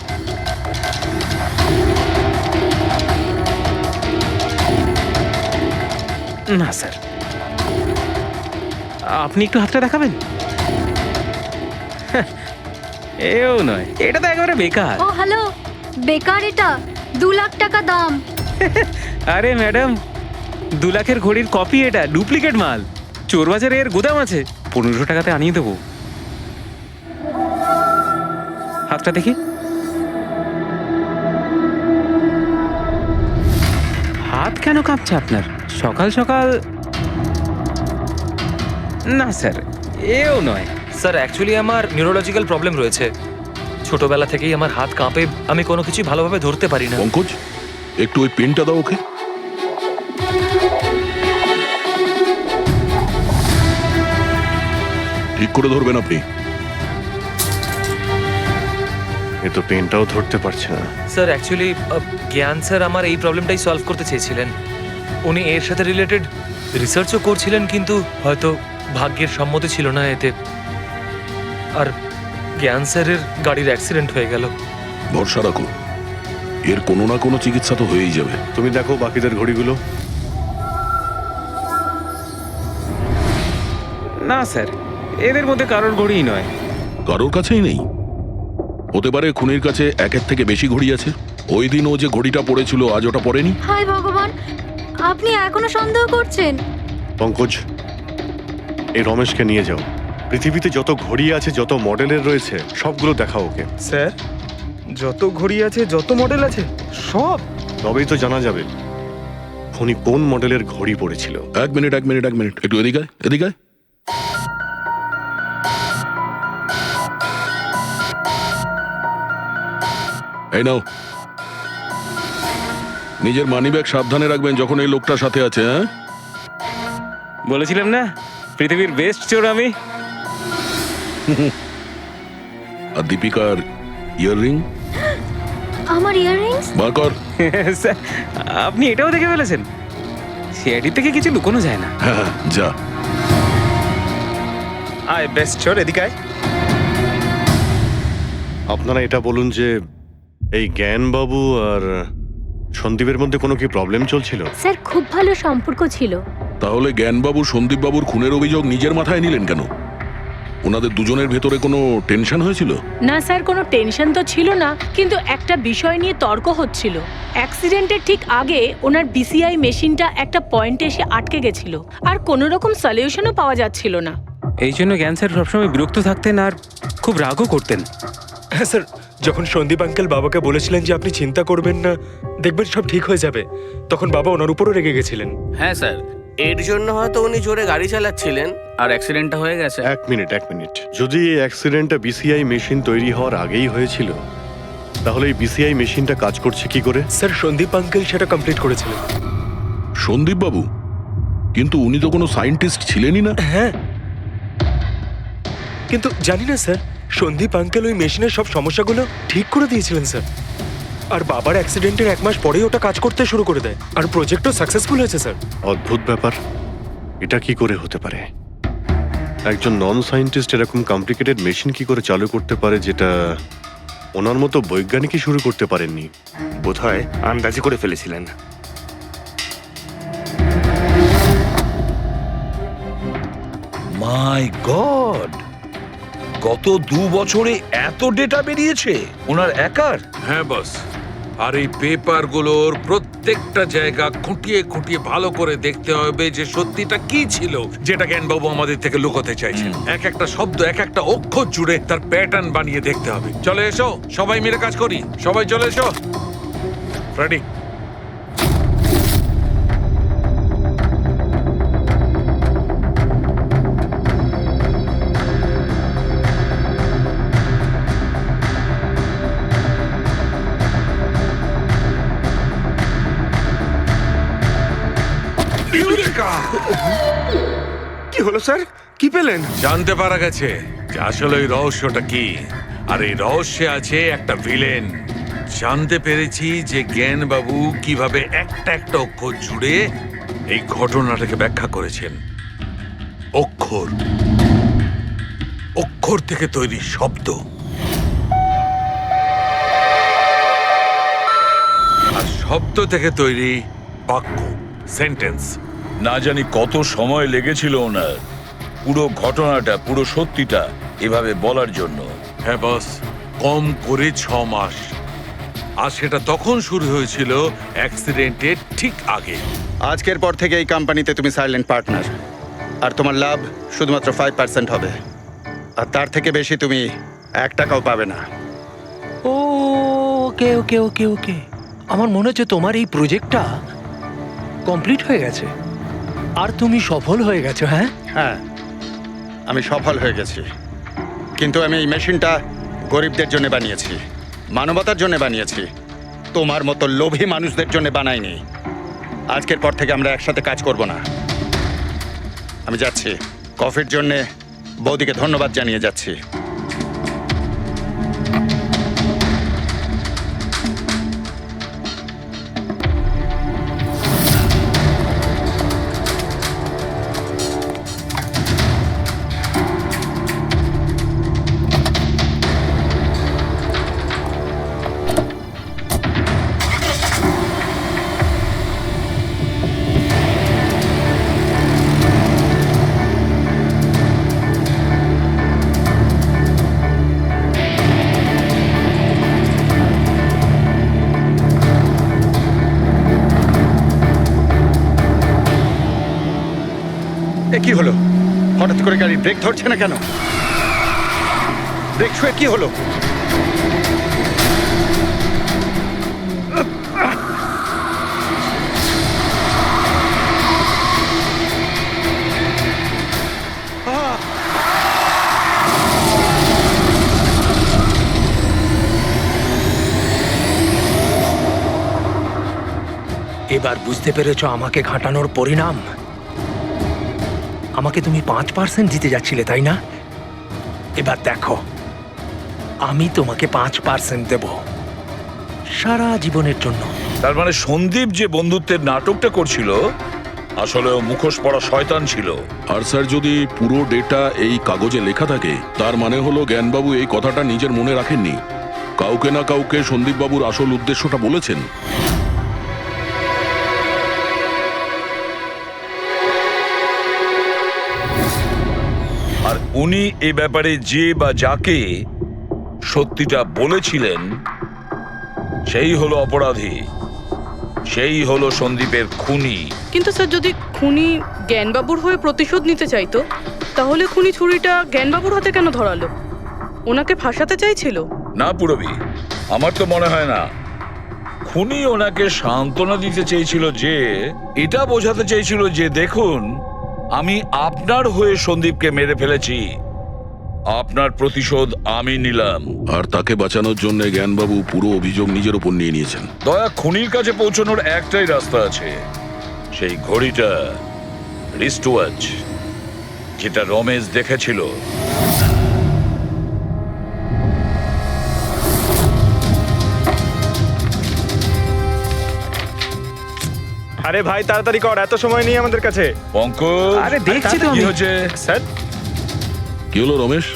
S10: না স্যার, আপনি একটু হাতটা দেখাবেন? এও নয়, এটা তো একেবারে বেকার।
S5: ও হ্যালো, বেকার এটা? 2 লাখ টাকা দাম।
S10: আরে ম্যাডাম, 2 লাখের ঘড়ির কপি, এটা ডুপ্লিকেট মাল। চোর বাজারে এর গুদাম আছে, 1500 টাকাতে আনিয়ে দেবো। হাতটা দেখি। হাত কেন কাঁপছে আপনার সকাল সকাল? না স্যার, এও নয়।
S16: স্যার, অ্যাকচুয়ালি আমার নিউরোলজিক্যাল প্রবলেম রয়েছে। ছোটবেলা থেকেই আমার হাত কাঁপে, আমি কোনো কিছু ভালোভাবে ধরতে পারি না।
S8: পঙ্কজ, একটু ওই পেনটা দাও ওকে। ঠিক করে ধরবেন আপনি।
S2: এ তো পেনটাও ধরতে পারছে না।
S16: স্যার, অ্যাকচুয়ালি জ্ঞান স্যার আমার এই প্রবলেমটাই সলভ করতে চেয়েছিলেন। উনি এর সাথে রিলেটেড রিসার্চও করছিলেন, কিন্তু হয়তো ভাগ্যের সম্মতি ছিল না এতে। আর জ্ঞান স্যারের গাড়ির অ্যাক্সিডেন্ট হয়ে গেল।
S8: ভরসা রাখো, এর কোনো না কোনো চিকিৎসা তো হয়েই যাবে।
S2: তুমি দেখো বাকিদের ঘড়িগুলো।
S10: না স্যার, এদের মধ্যে কারোর ঘড়িই নয়।
S8: কারোর কাছেই নেই? হতে পারে খুনির কাছে 1-এর থেকে বেশি ঘড়ি আছে। ওই দিন ও যে ঘড়িটা পড়েছিল আজ ওটা পড়েনি।
S5: হায় ভগবান, আপনি এখনো সন্দেহ করছেন?
S2: পঙ্কজ, এই রমেশকে নিয়ে যাও। পৃথিবীতে যত ঘড়ি আছে, যত মডেলের রয়েছে, সবগুলো দেখাও ওকে।
S14: স্যার, যত ঘড়ি আছে, যত মডেল আছে, সব?
S2: তবেই তো জানা যাবে খুনি কোন মডেলের ঘড়ি পড়েছিল।
S8: এক মিনিট, একটু এদিকে আয়, এদিকে আয়। এই নাও, নিজের মানিব্যাগ সাবধানে রাখবেন যখন এই লোকটার সাথে আছে। হ্যাঁ,
S10: বলেছিলাম না পৃথিবীর বেস্ট চোর আমি।
S8: আর দীপিকার ইয়াররিং?
S5: আমার ইয়াররিংস?
S8: বার কর।
S10: স্যার, আপনি এটাও দেখে ফেলেছেন? সিআইডি থেকে কিছু লুকোনো যায় না।
S8: হ্যাঁ, যা।
S14: আয় বেস্ট চোর, এদিকে আয়।
S2: আপনারা এটা বলুন যে এই জ্ঞানবাবু আর সন্দীপের মধ্যে কোনো কি প্রবলেম চলছিল?
S7: স্যার, খুব ভালো সম্পর্ক ছিল।
S8: তাহলে জ্ঞানবাবু সন্দীপবাবুর খুনের অভিযোগ নিজের মাথায় নিলেন কেন? ওনাদের দুজনের ভেতরে কোনো টেনশন হয়েছিল?
S7: না স্যার, কোনো টেনশন তো ছিল না, কিন্তু একটা বিষয় নিয়ে তর্ক হচ্ছিল। অ্যাক্সিডেন্টের ঠিক আগে ওনার বিসিআই মেশিনটা একটা পয়েন্টে এসে আটকে গেছিল, আর কোনো রকম সলিউশনও পাওয়া যাচ্ছিল না।
S10: এই জন্য জ্ঞান স্যার সবসময় বিরক্ত থাকতেন আর খুব রাগও করতেন।
S3: হ্যাঁ স্যার, যখন সন্দীপ আঙ্কেল বাবাকে বলেছিলেন যে আপনি চিন্তা করবেন না, দেখবেন সব ঠিক হয়ে যাবে, তখন বাবা ওনার উপরও রেগে গেছিলেন।
S6: হ্যাঁ স্যার,
S17: এর জন্য হয়তো উনি জোরে গাড়ি চালাচ্ছিলেন
S6: আর অ্যাক্সিডেন্টটা হয়ে গেছে।
S2: এক মিনিট। যদি এই অ্যাক্সিডেন্টটা বিসিআই মেশিন তৈরি হওয়ার আগেই হয়েছিল, তাহলে এই বিসিআই মেশিনটা কাজ করছে কি করে?
S3: স্যার সন্দীপ আঙ্কেল সেটা কমপ্লিট করেছিলেন।
S8: সন্দীপ বাবু? কিন্তু উনি তো কোনো সায়েন্টিস্ট ছিলেনই না।
S3: হ্যাঁ, কিন্তু জানি না স্যার, সন্দীপ আঙ্কেল ওই মেশিনের সব সমস্যাগুলো ঠিক করে দিয়েছিলেন স্যার। আর বাবার অ্যাক্সিডেন্টের 1 মাস পরেই ওটা কাজ করতে শুরু করে দেয়, আর প্রজেক্টও সাকসেসফুল হয়েছে স্যার।
S2: অদ্ভুত ব্যাপার, এটা কি করে হতে পারে? একজন নন সায়েন্টিস্ট এরকম কমপ্লিকেটেড মেশিন কি করে চালু করতে পারে, যেটা ওনার মতো বৈজ্ঞানিকই শুরু করতে পারেননি?
S11: বোধহয় আন্দাজি করে ফেলেছিলেন।
S15: মাই গড, গত 2 বছরে এত ডেটা বেরিয়েছে ওনার একার?
S13: হ্যাঁ বস, আর এই পেপারগুলোর প্রত্যেকটা জায়গা খুঁটিয়ে খুঁটিয়ে ভালো করে দেখতে হবে যে সত্যিটা কি ছিল যেটা জ্ঞানবাবু আমাদের থেকে লুকোতে চাইছেন। এক একটা শব্দ, এক একটা অক্ষর জুড়ে তার প্যাটার্ন বানিয়ে দেখতে হবে। চলে এসো, সবাই মিলে কাজ করি। সবাই চলে এসো। ফ্রেডি,
S11: কি হলো স্যার? কি পেলেন?
S13: জানতে পারা গেছে যে আসলে ওই রহস্যটা কি, আর এই রহস্যে আছে একটা ভিলেন। জানতে পেরেছি যে জ্ঞানবাবু কিভাবে একটা একটা অক্ষর জুড়ে এই ঘটনাটাকে ব্যাখ্যা করেছেন। অক্ষর, অক্ষর থেকে তৈরি শব্দ, আর শব্দ থেকে তৈরি বাক্য, সেন্টেন্স।
S15: না জানি কত সময় লেগেছিল ওনার পুরো ঘটনাটা, পুরো সত্যিটা এভাবে বলার জন্য।
S13: হ্যাঁ বস, কম করে 6 মাস। আর সেটা তখন শুরু হয়েছিল অ্যাক্সিডেন্টের ঠিক আগে।
S18: আজকের পর থেকে এই কোম্পানিতে তুমি সাইলেন্ট পার্টনার, আর তোমার লাভ শুধুমাত্র 5% হবে, আর তার থেকে বেশি তুমি 1 টাকাও পাবে না।
S4: ওকে। আমার মনে হচ্ছে তোমার এই প্রজেক্টটা কমপ্লিট হয়ে গেছে আর তুমি সফল হয়ে গেছো।
S18: হ্যাঁ, আমি সফল হয়ে গেছি, কিন্তু আমি এই মেশিনটা গরিবদের জন্য বানিয়েছি, মানবতার জন্য বানিয়েছি, তোমার মতো লোভী মানুষদের জন্য বানাইনি। আজকের পর থেকে আমরা একসাথে কাজ করব না। আমি যাচ্ছি, কফির জন্য বৌদিকে ধন্যবাদ জানিয়ে যাচ্ছি। কি হলো? হঠাৎ করে গাড়ি ব্রেক ধরছে না কেন? ব্রেক ছুঁয়ে কি হলো?
S4: এবার বুঝতে পেরেছো আমাকে ঘাটানোর পরিণাম? আমাকে তুমি 5% দিতে যাচ্ছিলে, তাই না? এবার দেখো, আমি তোমাকে 5% দেব সারা জীবনের জন্য।
S15: তার মানে সন্দীপ যে বন্ধুত্বের নাটকটা করছিল আসলে ও মুখোশ পড়া শয়তান ছিল।
S8: আর স্যার, যদি পুরো ডেটা এই কাগজে লেখা থাকে, তার মানে হলো জ্ঞানবাবু এই কথাটা নিজের মনে রাখেননি, কাউকে না কাউকে সন্দীপবাবুর আসল উদ্দেশ্যটা বলেছেন।
S15: আর উনি এ ব্যাপারে যে বা যাকে সত্যিটা বলেছিলেন সেই হলো অপরাধী, সেই হলো সন্দীপের খুনি।
S12: কিন্তু স্যার, যদি খুনি জ্ঞানবাবুর হয়ে প্রতিশোধ নিতে চাইতো, তাহলে খুনি ছুরিটা জ্ঞানবাবুর হাতে কেন ধরালো? ওনাকে ফাঁসাতে চাইছিল?
S15: না পুরবি, আমার তো মনে হয় না। খুনি ওনাকে সান্ত্বনা দিতে চেয়েছিল যে এটা বোঝাতে চেয়েছিল যে দেখুন আমি আপনার হয়ে সন্দীপকে মেরে ফেলেছি, আপনার প্রতিশোধ আমি নিলাম।
S8: আর তাকে বাঁচানোর জন্য জ্ঞানবাবু পুরো অভিযোগ নিজের উপর নিয়ে নিয়েছেন।
S15: দয়া, খুনির কাছে পৌঁছানোর একটাই রাস্তা আছে, সেই ঘড়িটা, রিস্ট ওয়াচ, যেটা রমেশ দেখেছিল।
S14: আরে ভাই তাড়াতাড়ি কর, এত সময় নেই আমাদের কাছে।
S15: পঙ্কজ,
S10: আরে দেখছি তো
S15: কি
S10: আমি।
S15: হয়েছে?
S14: স্যার
S8: কি হলো রমেশ,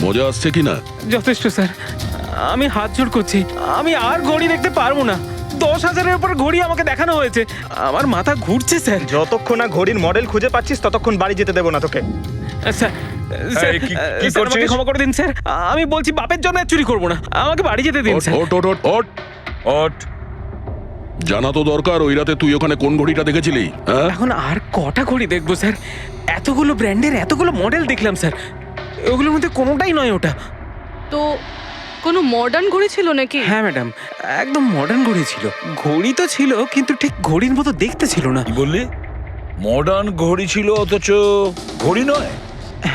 S8: মজা আসছে কি না?
S10: যথেষ্ট স্যার, আমি হাত জোড় করছি, আমি আর ঘড়ি দেখতে পারবো না। 10,000-এর উপর ঘড়ি আমাকে দেখানো হয়েছে, আমার মাথা ঘুরছে স্যার।
S14: যতক্ষণ না ঘড়ির মডেল খুঁজে পাচ্ছিস ততক্ষণ বাড়ি যেতে দেবো না তোকে।
S10: স্যার স্যার,
S15: এই, কি
S10: স্যার, আমাকে
S15: করছিস?
S10: ক্ষমা করে দিন স্যার, আমি বলছি বাপের জন্য আর চুরি করবো না, আমাকে বাড়ি যেতে দিন স্যার।
S8: ওট ওট ওট ওট
S15: ওঠ।
S8: জানা তো দরকার ওই রাতে তুই ওখানে কোন ঘড়িটা দেখেছিলি, হ্যাঁ?
S10: এখন আর কটা ঘড়ি দেখবো স্যার? এতগুলো ব্র্যান্ডের এতগুলো মডেল দেখলাম স্যার, ওগুলোর মধ্যে কোনোটাই নয় ওটা।
S12: তো কোনো মডার্ন ঘড়ি ছিল নাকি?
S10: হ্যাঁ ম্যাডাম, একদম মডার্ন ঘড়ি ছিল। ঘড়ি তো ছিল কিন্তু ঠিক ঘড়ির মতো দেখতে ছিল না।
S15: কি বললি? মডার্ন ঘড়ি ছিল অথচ ঘড়ি নয়?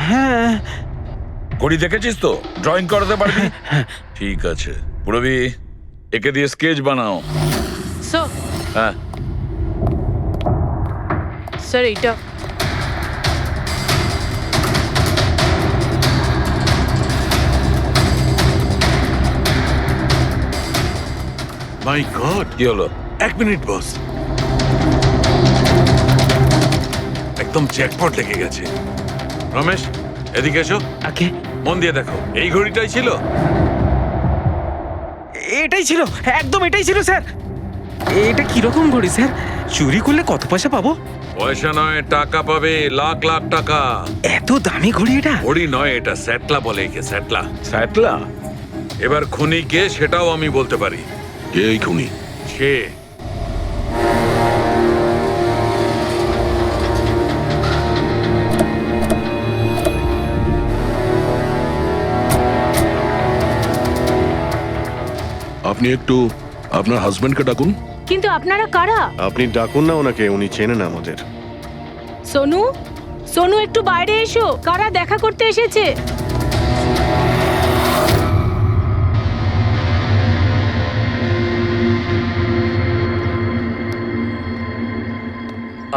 S10: হ্যাঁ।
S15: ঘড়ি দেখেছিস তো? ড্রয়িং করাতে পারবি? ঠিক আছে, পুরবি একে দিয়ে স্কেচ বানাও।
S12: স্যার,
S15: হ্যাঁ,
S12: স্যার এইটা।
S13: মাই গড,
S15: কি হলো?
S13: 1 মিনিট বস, একদম জ্যাকপট লেগে গেছে। রমেশ, এদিকে এসো।
S10: ওকে,
S13: মন দিয়ে দেখো, এই ঘড়িটাই ছিল।
S10: এটাই ছিল, একদম এটাই ছিল স্যার। এটা কিরকম ঘড়ি স্যার? চুরি করলে কত পয়সা পাবো?
S13: পয়সা নয়, টাকা পাবে, লাখ লাখ টাকা।
S10: এত দামি ঘড়ি এটা?
S13: ঘড়ি নয়, এটা স্যাটলা বলে একে, স্যাটলা।
S15: স্যাটলা?
S13: এবার খুনি কে সেটাও আমি বলতে পারি।
S8: কে এই খুনি?
S13: সে
S8: আপনি একটু আপনার হাজবেন্ডকে ডাকুন।
S7: কিন্তু আপনারা কারা?
S2: আপনি ডাকুন না ওনাকে, উনি চেনেন আমাদের।
S7: সোনু, সোনু একটু বাইরে এসো, কারা দেখা করতে এসেছে?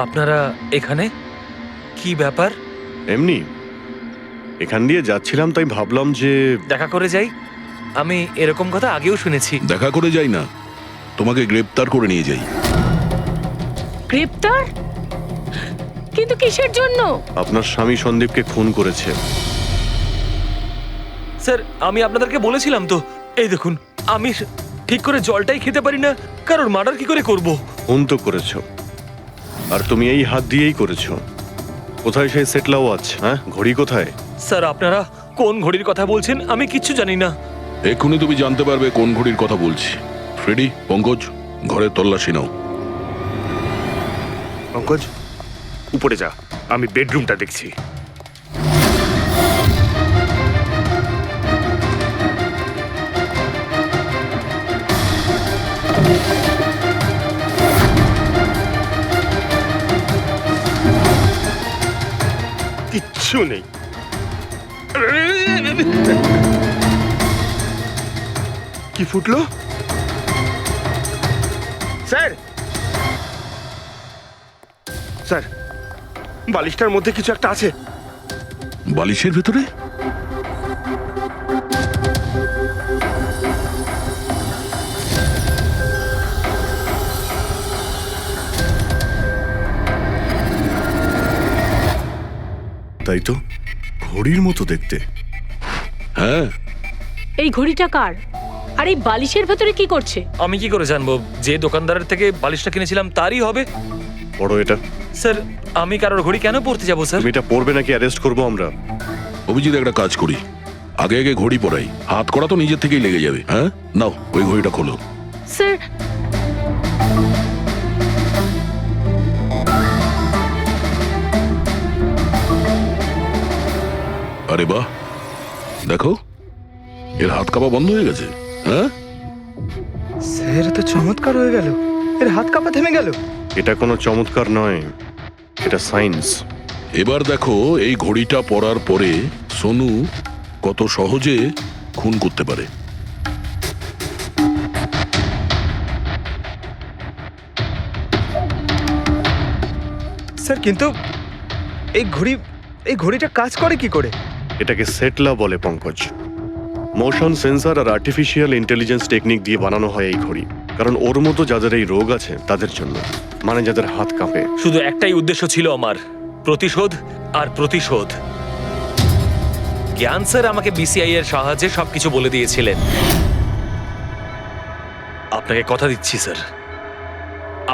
S16: আপনারা এখানে কি ব্যাপার?
S2: এমনি এখান দিয়ে যাচ্ছিলাম, তাই ভাবলাম যে
S16: দেখা করে যাই। আমি এরকম কথা আগেও শুনেছি।
S8: দেখা করে যাই না, তোমাকে গ্রেপ্তার করে নিয়ে যাই।
S7: গ্রেপ্তার? কিন্তু কিসের জন্য?
S2: আপনার স্বামী সন্দীপকে খুন করেছে।
S16: স্যার, আমি আপনাদেরকে বলেছিলাম তো, এই দেখুন আমি ঠিক করে জলটাই খেতে পারি না, কারণ মার্ডার কি করে করব?
S2: খুন তো করেছো, আর তুমি এই হাত দিয়েই করেছো। কোথায় সেই সেটলা ওয়াচ? হ্যাঁ, ঘড়ি কোথায়?
S16: স্যার, আপনারা কোন ঘড়ির কথা বলছেন আমি কিচ্ছু জানি না।
S8: এক্ষুনি তুমি জানতে পারবে কোন ঘড়ির কথা বলছি। ফ্রেডি, পঙ্কজ, ঘরের তল্লাশি নাও।
S1: পঙ্কজ, উপরে যা, আমি বেডরুমটা দেখছি। কিচ্ছু নেই। কি ফুটলো? স্যার, স্যার, বালিশটার মধ্যে কিছু একটা আছে।
S8: বালিশের ভেতরে?
S2: তাই তো, ঘড়ির মতো দেখতে।
S8: হ্যাঁ।
S7: এই ঘড়িটা কার? আর এই বালিশের ভেতরে কি করছে?
S16: আমি কি করে জানবো? যে দোকানদারের থেকে বালিশটা কিনেছিলাম তারই হবে।
S2: পড়ো এটা।
S16: স্যার, আমি কারোর ঘড়ি কেন পড়তে যাবো স্যার?
S2: তুমি এটা পড়বে নাকি অ্যারেস্ট করবো আমরা?
S8: অভিজিৎ, একটা কাজ করি, আগে আগে ঘড়ি পরাই, হাত করা তো নিজের থেকেই লেগে যাবে। হ্যাঁ, নাও ওই ঘড়িটা খোলো।
S7: স্যার,
S8: আরে বাহ, দেখো এর হাত কাঁপা বন্ধ হয়ে গেছে। হ্যাঁ
S14: স্যার, তো চমৎকার হয়ে গেল, এর হাত কাঁপা থেমে গেল।
S2: এটা কোনো চমৎকার নয়, এটা সায়েন্স।
S8: এবার দেখো এই ঘড়িটা পরার পরে সোনু কত সহজে খুন করতে পারে।
S14: স্যার কিন্তু এই ঘড়িটা কাজ করে কি করে?
S2: এটাকে সেটলা বলে পঙ্কজ। মোশন সেন্সর আর আর্টিফিশিয়াল ইন্টেলিজেন্স টেকনিক দিয়ে বানানো হয় এই ঘড়ি, কারণ ওর মতো যাদের এই রোগ আছে তাদের জন্য, মানে যাদের হাত কাঁপে।
S16: শুধু একটাই উদ্দেশ্য ছিল আমার, প্রতিশোধ আর প্রতিশোধ। জ্ঞান স্যার আমাকে বিসিআই এর সাহায্যে সবকিছু বলে দিয়েছিলেন। আপনাকে কথা দিচ্ছি স্যার,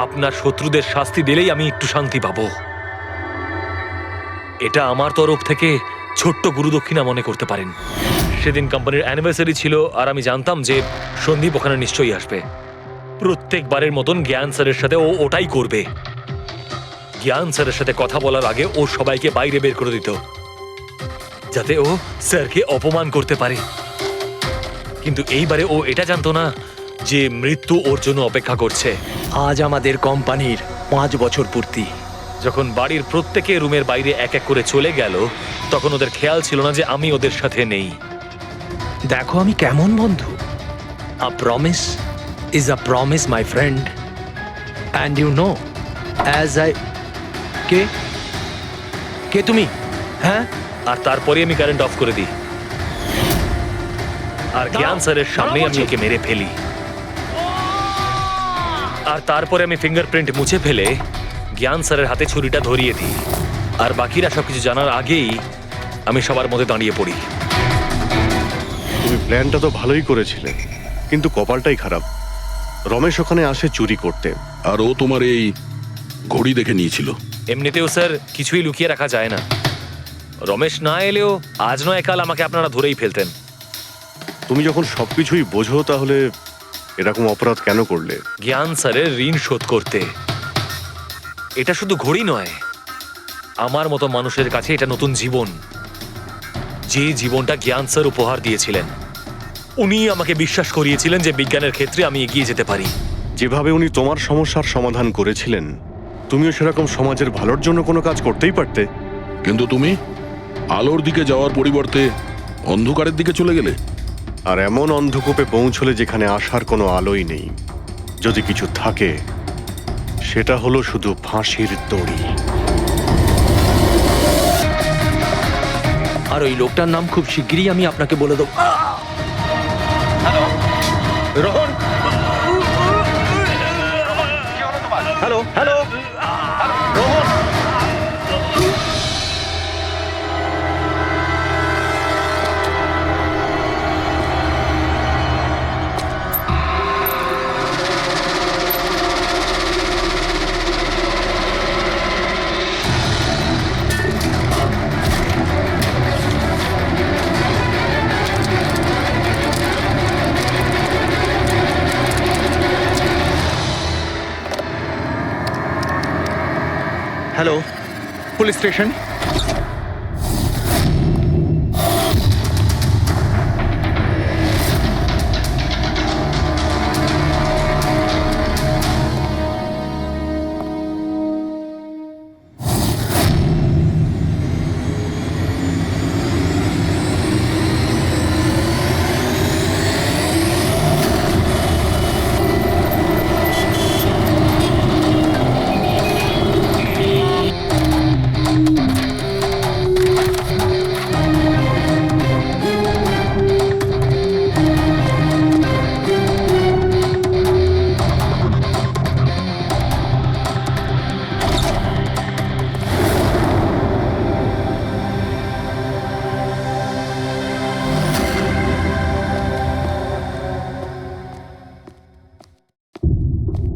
S16: আপনার শত্রুদের শাস্তি দিলেই আমি একটু শান্তি পাবো। এটা আমার তরফ থেকে ছোট্ট গুরুদক্ষিণা মনে করতে পারেন। সেদিন কোম্পানির অ্যানিভার্সারি ছিল আর আমি জানতাম যে সন্দীপ ওখানে নিশ্চয়ই আসবে। প্রত্যেকবারের মতন জ্ঞান স্যারের সাথে ও ওটাই করবে। জ্ঞান স্যারের সাথে কথা বলার আগে ও সবাইকে বাইরে বের করে দিত, যাতে ও স্যারকে অপমান করতে পারে। কিন্তু এইবারে ও এটা জানতো না যে মৃত্যু ওর জন্য অপেক্ষা করছে।
S4: আজ আমাদের কোম্পানির 5 বছর পূর্তি।
S16: যখন বাড়ির প্রত্যেকে রুমের বাইরে এক এক করে চলে গেল, তখন ওদের খেয়াল ছিল না যে আমি ওদের সাথে নেই।
S4: দেখো আমি কেমন বন্ধু। A promise is a promise my friend, and you know as I কে তুমি? হ্যাঁ,
S16: আর তারপরে আমি কারেন্ট অফ করে দিই আর জ্ঞান স্যারের সামনে আমি ওকে মেরে ফেলি। আর তারপরে আমি ফিঙ্গারপ্রিন্ট মুছে ফেলে জ্ঞান স্যারের হাতে ছুরিটা ধরিয়ে দিই। আর বাকিরা সবকিছু জানার আগেই আমি সবার মধ্যে দাঁড়িয়ে পড়ি।
S2: তুমি প্ল্যানটা তো ভালোই করেছিলে, কিন্তু কপালটাই খারাপ। রমেশ ওখানে আসে চুরি করতে,
S8: আর ও তোমার এই ঘড়ি দেখে নিয়েছিল।
S16: এমনিতেও স্যার কিছুই লুকিয়ে রাখা যায় না। রমেশ না এলেও আজ নয় কাল আমাকে আপনারা ধরেই ফেলতেন।
S2: তুমি যখন সবকিছুই বোঝো তাহলে এরকম অপরাধ কেন করলে?
S16: জ্ঞান স্যারের ঋণ শোধ করতে। এটা শুধু ঘড়ি নয়, আমার মতো মানুষের কাছে এটা নতুন জীবন, যে জীবনটা জ্ঞান স্যার উপহার দিয়েছিলেন। উনি আমাকে বিশ্বাস করিয়েছিলেন যে বিজ্ঞানের ক্ষেত্রে আমি এগিয়ে যেতে পারি।
S2: যেভাবে উনি তোমার সমস্যার সমাধান করেছিলেন, তুমিও সেরকম সমাজের ভালোর জন্য কোনো কাজ করতেই পারতে।
S8: কিন্তু তুমি আলোর দিকে যাওয়ার পরিবর্তে অন্ধকারের দিকে চলে গেলে।
S2: আর এমন অন্ধকূপে পৌঁছলে যেখানে আসার কোনো আলোই নেই। যদি কিছু থাকে সেটা হলো শুধু ফাঁসির দড়ি।
S4: আর ওই লোকটার নাম খুব শিগগিরই আমি আপনাকে বলে দেবো।
S18: Rohan, hello hello Rohan, hello police station.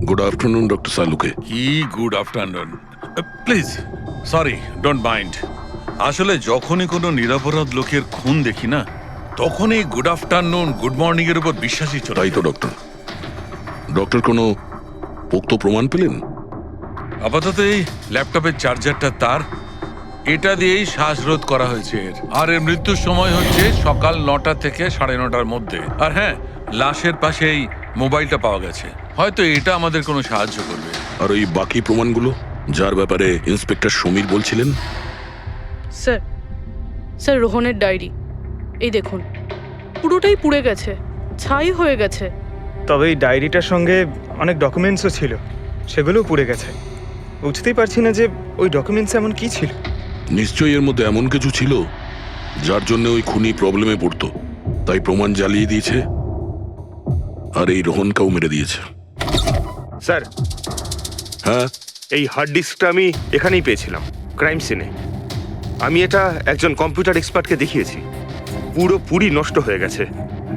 S8: Good afternoon doctor Saluke.
S13: কি good afternoon. Please sorry, don't mind. আসলে যখনই কোনো নিরপরাধ লোকের খুন দেখি না, তখনই গুড আফটারনুন গুড মর্নিং এর উপর বিশ্বাসই চলে।
S8: তাই তো ডক্টর। ডক্টর কোনো পোক্ত প্রমাণ পেলেন?
S13: আপাতত এই ল্যাপটপের চার্জারটা তার, এটা দিয়েই শ্বাসরোধ করা হয়েছে এর। আর এর মৃত্যুর সময় হচ্ছে সকাল 9টা থেকে 9:30টার মধ্যে। আর হ্যাঁ, লাশের পাশেই মোবাইলটা পাওয়া গেছে, হয়তো এটা আমাদের কোনো সাহায্য করবে।
S8: আর ওই বাকি প্রমাণগুলো যার ব্যাপারে ইন্সপেক্টর সমীর বলছিলেন?
S12: স্যার স্যার রোহনের ডায়েরি এই দেখুন, পুরোটাই পুড়ে গেছে, ছাই হয়ে গেছে।
S14: তবে এই ডায়েরিটার সঙ্গে অনেক ডকুমেন্টসও ছিল, সেগুলোও পুড়ে গেছে। বুঝতেই পারছি না যে ওই ডকুমেন্টস এমন কি ছিল।
S8: নিশ্চয়ই এর মধ্যে এমন কিছু ছিল যার জন্য ওই খুনি প্রবলেমে পড়তো, তাই প্রমাণ জ্বালিয়ে দিয়েছে আর এই রোহনকেও মেরে দিয়েছে।
S11: স্যার,
S8: হ্যাঁ,
S11: এই হার্ড ডিস্কটা আমি এখানেই পেয়েছিলাম, ক্রাইম সিনে। আমি এটা একজন কম্পিউটার এক্সপার্টকে দেখিয়েছি। পুরোপুরি নষ্ট হয়ে গেছে,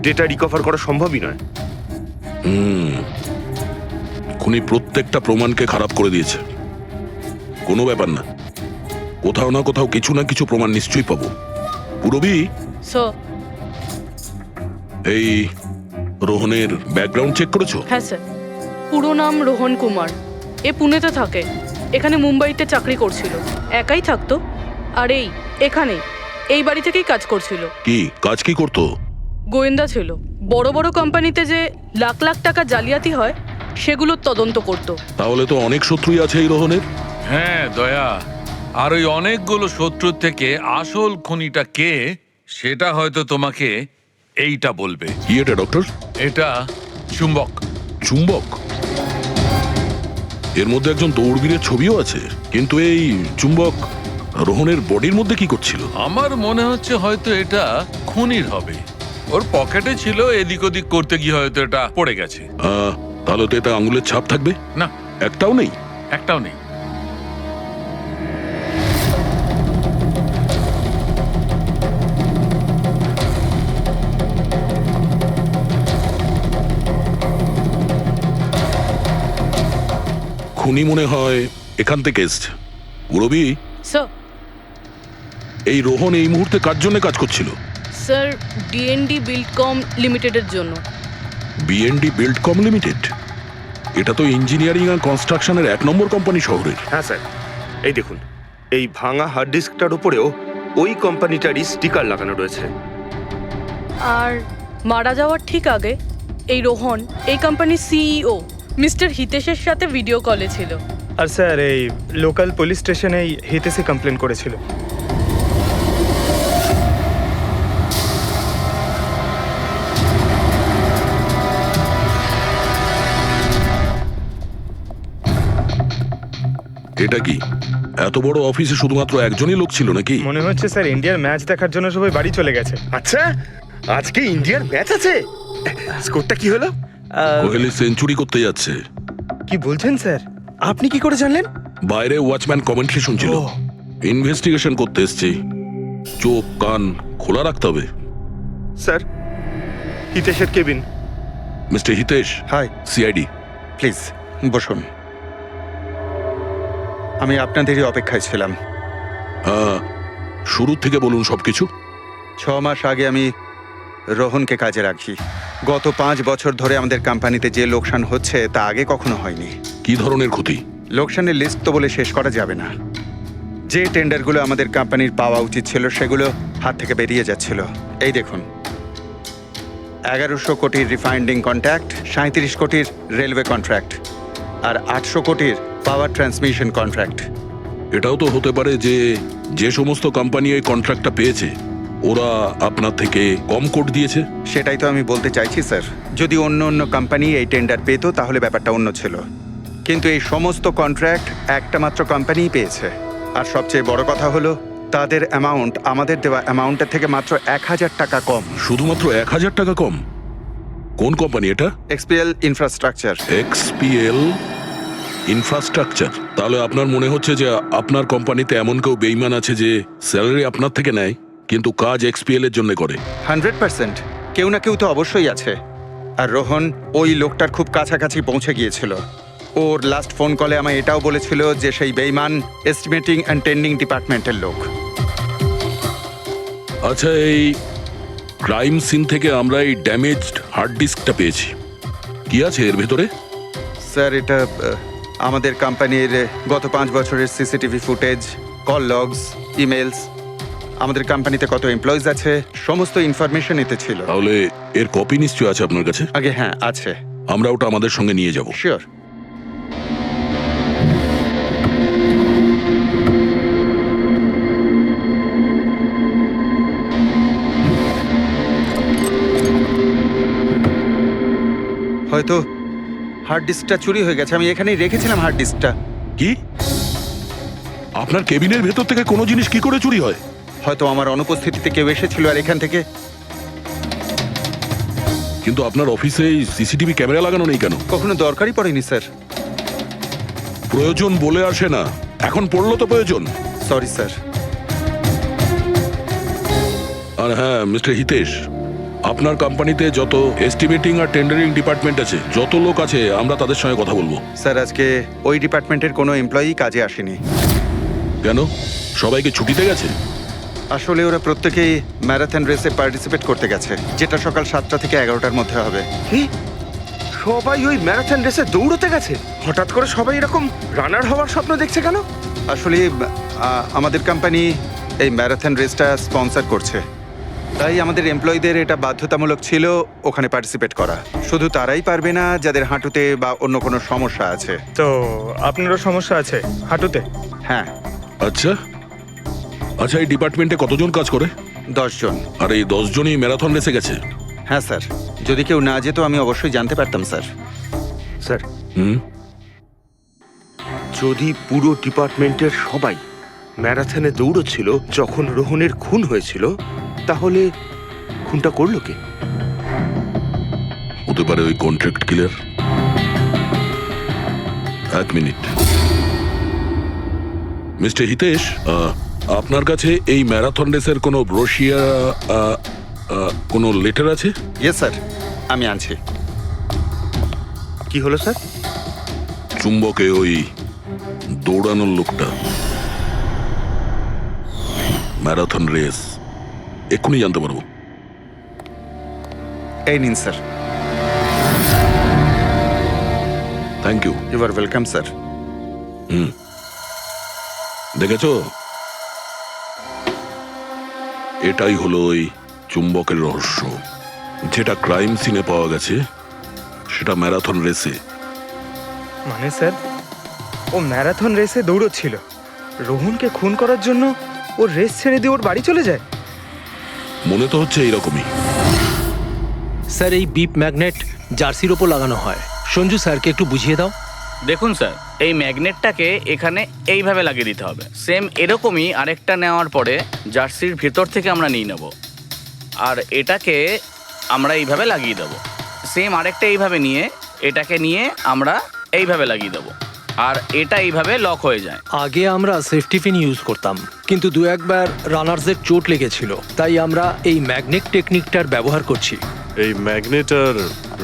S11: ডেটা রিকভার করা সম্ভবই নয়।
S8: খুনি প্রত্যেকটা প্রমাণকে খারাপ করে দিয়েছে। কোনো ব্যাপার না, কোথাও না কোথাও কিছু না কিছু প্রমাণ নিশ্চয়ই পাবো। পুরবি,
S12: স্যার।
S8: এই রোহনের ব্যাকগ্রাউন্ড চেক করেছো?
S12: হ্যাঁ স্যার, পুরো নাম রোহন কুমার। এ পুনেতে থাকে, এখানে মুম্বাইতে চাকরি করছিল, একাই থাকতো। আর এখানে এই বাড়ি থেকেই কাজ করছিল।
S8: কি কাজ কি করতো?
S12: গোয়েন্দা ছিল। বড় বড় কোম্পানিতে যে লাখ লাখ টাকা জালিয়াতি হয় সেগুলোর তদন্ত করত।
S8: তাহলে তো অনেক শত্রুই আছে এই রোহনের।
S13: হ্যাঁ দয়া, আর ওই অনেকগুলো শত্রুর থেকে আসল খুনিটা কে সেটা হয়তো তোমাকে এইটা বলবে।
S8: কি এটা ডক্টর?
S13: এটা চুম্বক।
S8: চুম্বক? এর মধ্যে একজন দৌড়বীরের ছবিও আছে, কিন্তু এই চুম্বক রোহনের বডির মধ্যে কি করছিল?
S13: আমার মনে হচ্ছে হয়তো এটা খুনির হবে। ওর পকেটে ছিল, এদিক ওদিক করতে গিয়ে হয়তো এটা পড়ে গেছে।
S8: তাহলে তো এটা আঙুলের ছাপ থাকবে?
S13: না,
S8: একটাও নেই।
S13: একটাও নেই।
S8: খুনি মনে হয় এখান থেকে এসছে। পুরবি,
S12: স্যার।
S8: এই রোহন এই মুহূর্তে কার জন্য কাজ করছিল?
S12: স্যার, ডিএনডি বিল্ডকম লিমিটেডের জন্য।
S8: BND Buildcom limited? এটা তো ইঞ্জিনিয়ারিং আর কনস্ট্রাকশনের 1 নম্বর কোম্পানি শহরের।
S11: হ্যাঁ স্যার, এই দেখুন, এই ভাঙা হার্ড ডিস্কটার উপরেও ওই কোম্পানিটারই স্টিকার লাগানো রয়েছে।
S12: আর মারা যাওয়ার ঠিক আগে এই রোহন এই কোম্পানির সিইও মিস্টার হিতেশের সাথে ভিডিও কলে ছিল।
S14: আর স্যার, এই লোকাল পুলিশ স্টেশনেই হিতেশই কমপ্লেন করেছিল।
S8: এটা কি এত বড় অফিসে শুধুমাত্র একজনই লোক ছিল নাকি?
S14: মনে হচ্ছে স্যার ইন্ডিয়ার ম্যাচ দেখার জন্য সবাই বাড়ি চলে গেছে।
S11: আচ্ছা, আজকে ইন্ডিয়ার ম্যাচ আছে? স্কোরটা কি হলো?
S8: কোহলি সেঞ্চুরি করতে যাচ্ছে।
S14: কি বলছেন স্যার? আপনি কি করে জানলেন?
S8: বাইরে ওয়াচম্যান কমেন্ট্রি শুনছিল। ইনভেস্টিগেশন করতে এসেছি, চোখ কান খোলা রাখতে হবে।
S11: স্যার, হিতেশের cabin.
S8: Mister Hitesh.
S18: Hi.
S8: CID.
S18: Please বসুন। আমি আপনাদেরই অপেক্ষায় ছিলাম।
S8: শুরু থেকে বলুন সবকিছু।
S18: 6 মাস আগে আমি রোহনকে কাজে রাখি। গত 5 বছর ধরে আমাদের কোম্পানিতে যে লোকসান হচ্ছে তা আগে কখনো হয়নি।
S8: কি ধরনের ক্ষতি?
S18: লোকসানের লিস্ট তো বলে শেষ করা যাবে না। যে টেন্ডারগুলো আমাদের কোম্পানির পাওয়া উচিত ছিল সেগুলো হাত থেকে বেরিয়ে যাচ্ছিল। এই দেখুন, 1100 কোটির রিফাইন্ডিং কন্ট্রাক্ট, 37 কোটির রেলওয়ে কন্ট্রাক্ট, আর 800 কোটির পাওয়ার ট্রান্সমিশন কন্ট্রাক্ট।
S8: এটাও তো হতে পারে যে যে সমস্ত কোম্পানি এই কন্ট্রাক্টটা পেয়েছে ওরা আপনার থেকে কম কোট দিয়েছে।
S18: সেটাই তো আমি বলতে চাইছি স্যার। যদি অন্য কোম্পানি এই টেন্ডার পেতো তাহলে ব্যাপারটা অন্য ছিল, কিন্তু এই সমস্ত কন্ট্রাক্ট একটা মাত্র কোম্পানিই পেয়েছে। আর সবচেয়ে বড় কথা হলো তাদের অ্যামাউন্ট আমাদের দেওয়া অ্যামাউন্টের থেকে মাত্র 1000 টাকা কম।
S8: শুধুমাত্র 1000 টাকা কম? কোন কোম্পানি এটা?
S18: XPL infrastructure.
S8: XPL infrastructure? তাহলে আপনার মনে হচ্ছে যে আপনার কোম্পানিতে এমন কেউ বেইমান আছে যে স্যালারি আপনার থেকে নেয় কিন্তু কাজ এক্সপিএল এর জন্য করে?
S18: 100% কেউ না কেউ তো অবশ্যই আছে। আর রোহন ওই লোকটার খুব কাছাকাছি পৌঁছে গিয়েছিল। ওর লাস্ট ফোন কলে আমায় এটাও বলেছিল যে সেই বেইমান এস্টিমেটিং অ্যান্ড টেন্ডিং ডিপার্টমেন্টের লোক।
S8: আচ্ছা, এই ক্রাইম সিন থেকে আমরা এই ড্যামেজড হার্ড ডিস্কটা পেয়েছি, কি আছে এর ভেতরে?
S18: স্যার, এটা আমাদের কোম্পানির গত 5 বছরের CCTV footage, call logs, emails, আমাদের কোম্পানিতে কত এমপ্লয়িজ আছে, সমস্ত ইনফরমেশন এতে ছিল।
S8: তাহলে এর কপি নিশ্চয়ই আছে আপনার কাছে?
S18: আগে হ্যাঁ আছে।
S8: আমরা ওটা আমাদের সঙ্গে নিয়ে যাব।
S18: শিওর। হয়তো হার্ড ডিস্কটা চুরি হয়ে গেছে। আমি এখানেই রেখেছিলাম হার্ড ডিস্কটা।
S8: কি? আপনার কেবিনের ভেতর থেকে কোনো জিনিস কি করে চুরি হয়?
S18: হয়তো আমার অনুপস্থিতিতে কেউ এসেছিল আর এখান থেকে।
S8: কিন্তু আপনার অফিসে সিসিটিভি ক্যামেরা লাগানো নেই কেন?
S18: কখনো দরকারই পড়েনি স্যার।
S8: প্রয়োজন বলে আসে না, এখন পড়লো তো প্রয়োজন।
S18: Sorry sir.
S8: আর হ্যাঁ মিস্টার হিতেশ, আপনার কোম্পানিতে যত এস্টিমেটিং আর টেন্ডারিং ডিপার্টমেন্ট আছে, যত লোক আছে, আমরা তাদের সঙ্গে কথা বলবো।
S18: স্যার আজকে ওই ডিপার্টমেন্টের কোনো এমপ্লয়ি কাজে আসেনি।
S8: কেন? সবাইকে ছুটিতে গেছে?
S18: আসলে ওরা প্রত্যেকেই ম্যারাথন রেসে পার্টিসিপেট করতে গেছে, যেটা সকাল 7টা থেকে 11টার মধ্যে হবে।
S11: কি? সবাই ওই ম্যারাথন রেসে দৌড়তে গেছে? হঠাৎ করে সবাই এরকম রানার হওয়ার স্বপ্ন দেখছে কেন?
S18: আসলে আমাদের কোম্পানি এই ম্যারাথন রেসটা স্পন্সর করছে, তাই আমাদের এমপ্লয়ীদের এটা বাধ্যতামূলক ছিল ওখানে পার্টিসিপেট করা। শুধু তারাই পারবে না যাদের হাঁটুতে বা অন্য কোনো সমস্যা আছে।
S14: তো আপনারও সমস্যা আছে হাঁটুতে?
S18: হ্যাঁ।
S8: আচ্ছা আচ্ছা, এই ডিপার্টমেন্টে কতজন কাজ করে?
S18: 10 জন।
S8: আর এই 10 জনই ম্যারাথন রেসে গেছে?
S18: হ্যাঁ স্যার, যদি কেউ না যেত আমি অবশ্যই জানতে পারতাম স্যার।
S11: স্যার,
S8: হুম,
S11: যদি পুরো ডিপার্টমেন্টের সবাই ম্যারাথনে দৌড়চ্ছিল যখন রোহনের খুন হয়েছিল, তাহলে খুনটা করলো কে?
S8: হতে পারে ওই কন্ট্রাক্ট কিলার। এক মিনিট মিস্টার হিতেশ, আপনার কাছে এই ম্যারাথন রেসের কোনো ব্রোশিয়া, কোনো লেটার আছে?
S18: ইয়েস স্যার, আমি আনছি।
S11: কি হলো স্যার?
S8: চুম্বকে ওই দৌড়ানোর লোকটা, ম্যারাথন রেস, এক্ষুনি জানতে পারবো।
S18: এই নিন sir.
S8: Thank you.
S18: You are welcome sir.
S8: হুম, দেখেছো, এটাই হলো ওই চুম্বকের রহস্য। যেটা ক্রাইম সিনে পাওয়া গেছে সেটা ম্যারাথন রেসে।
S14: মানে স্যার, ও ম্যারাথন রেসে দৌড়চ্ছিল, রোহনকে খুন করার জন্য ও রেস ছেড়ে দিয়ে ওর বাড়ি চলে যায়?
S8: মনে তো হচ্ছে এইরকমই।
S4: স্যার, এই বিপ ম্যাগনেট জার্সির ওপর লাগানো হয়। সঞ্জু স্যারকে একটু বুঝিয়ে দাও।
S6: দেখুন স্যার, এই ম্যাগনেটটাকে এখানে এইভাবে লাগিয়ে দিতে হবে। সেম এরকমই আরেকটা নেওয়ার পরে জার্সির ভেতর থেকে আমরা নিয়ে নেব, আর এটাকে আমরা এইভাবে লাগিয়ে দেবো। সেম আরেকটা এইভাবে নিয়ে এটাকে নিয়ে আমরা এইভাবে লাগিয়ে দেবো, আর এটা এইভাবে লক হয়ে যায়।
S4: আগে আমরা সেফটি পিন ইউজ করতাম, কিন্তু দু একবার রানার্সের চোট লেগেছিল, তাই আমরা এই ম্যাগনেট টেকনিকটার ব্যবহার করছি।
S2: এই ম্যাগনেট আর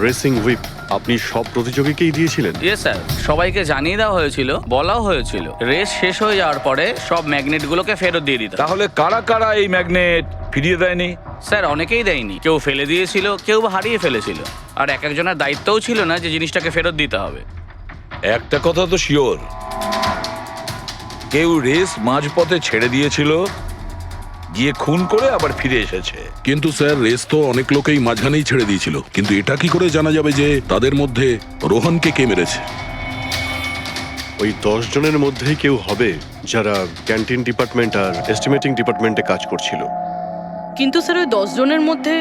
S2: রেসিং হুইপ আপনি সব প্রতিযোগীকেই দিয়েছিলেন?
S6: ইয়েস স্যার, সবাইকে জানিয়ে দেওয়া হয়েছিল, বলাও হয়েছিল রেস শেষ হয়ে যাওয়ার পরে সব ম্যাগনেটগুলোকে ফেরত দিয়ে দিতে।
S15: তাহলে কারা কারা এই ম্যাগনেট ফিরিয়ে দেয়নি?
S6: স্যার, অনেকেই দেয়নি, কেউ ফেলে দিয়েছিল, কেউ বা হারিয়ে ফেলেছিল, আর এক একজনের দায়িত্বও ছিল না যে জিনিসটাকে ফেরত দিতে হবে।
S15: একটা কথা তো শিওর, কেউ রেস মাঝপথে ছেড়ে দিয়েছিল, গিয়ে খুন করে আবার ফিরে এসেছে।
S8: কিন্তু স্যার, রেস তো অনেক লোকেই মাঝখানেই ছেড়ে দিয়েছিল, কিন্তু এটা কি করে জানা যাবে যে তাদের মধ্যে রোহনকে কে মেরেছে?
S2: ওই 10 জনের মধ্যেই কেউ হবে যারা ক্যান্টিন ডিপার্টমেন্ট আর এস্টিমেটিং ডিপার্টমেন্টে কাজ করছিল।
S12: কিন্তু স্যার, ওই 10 জনের মধ্যে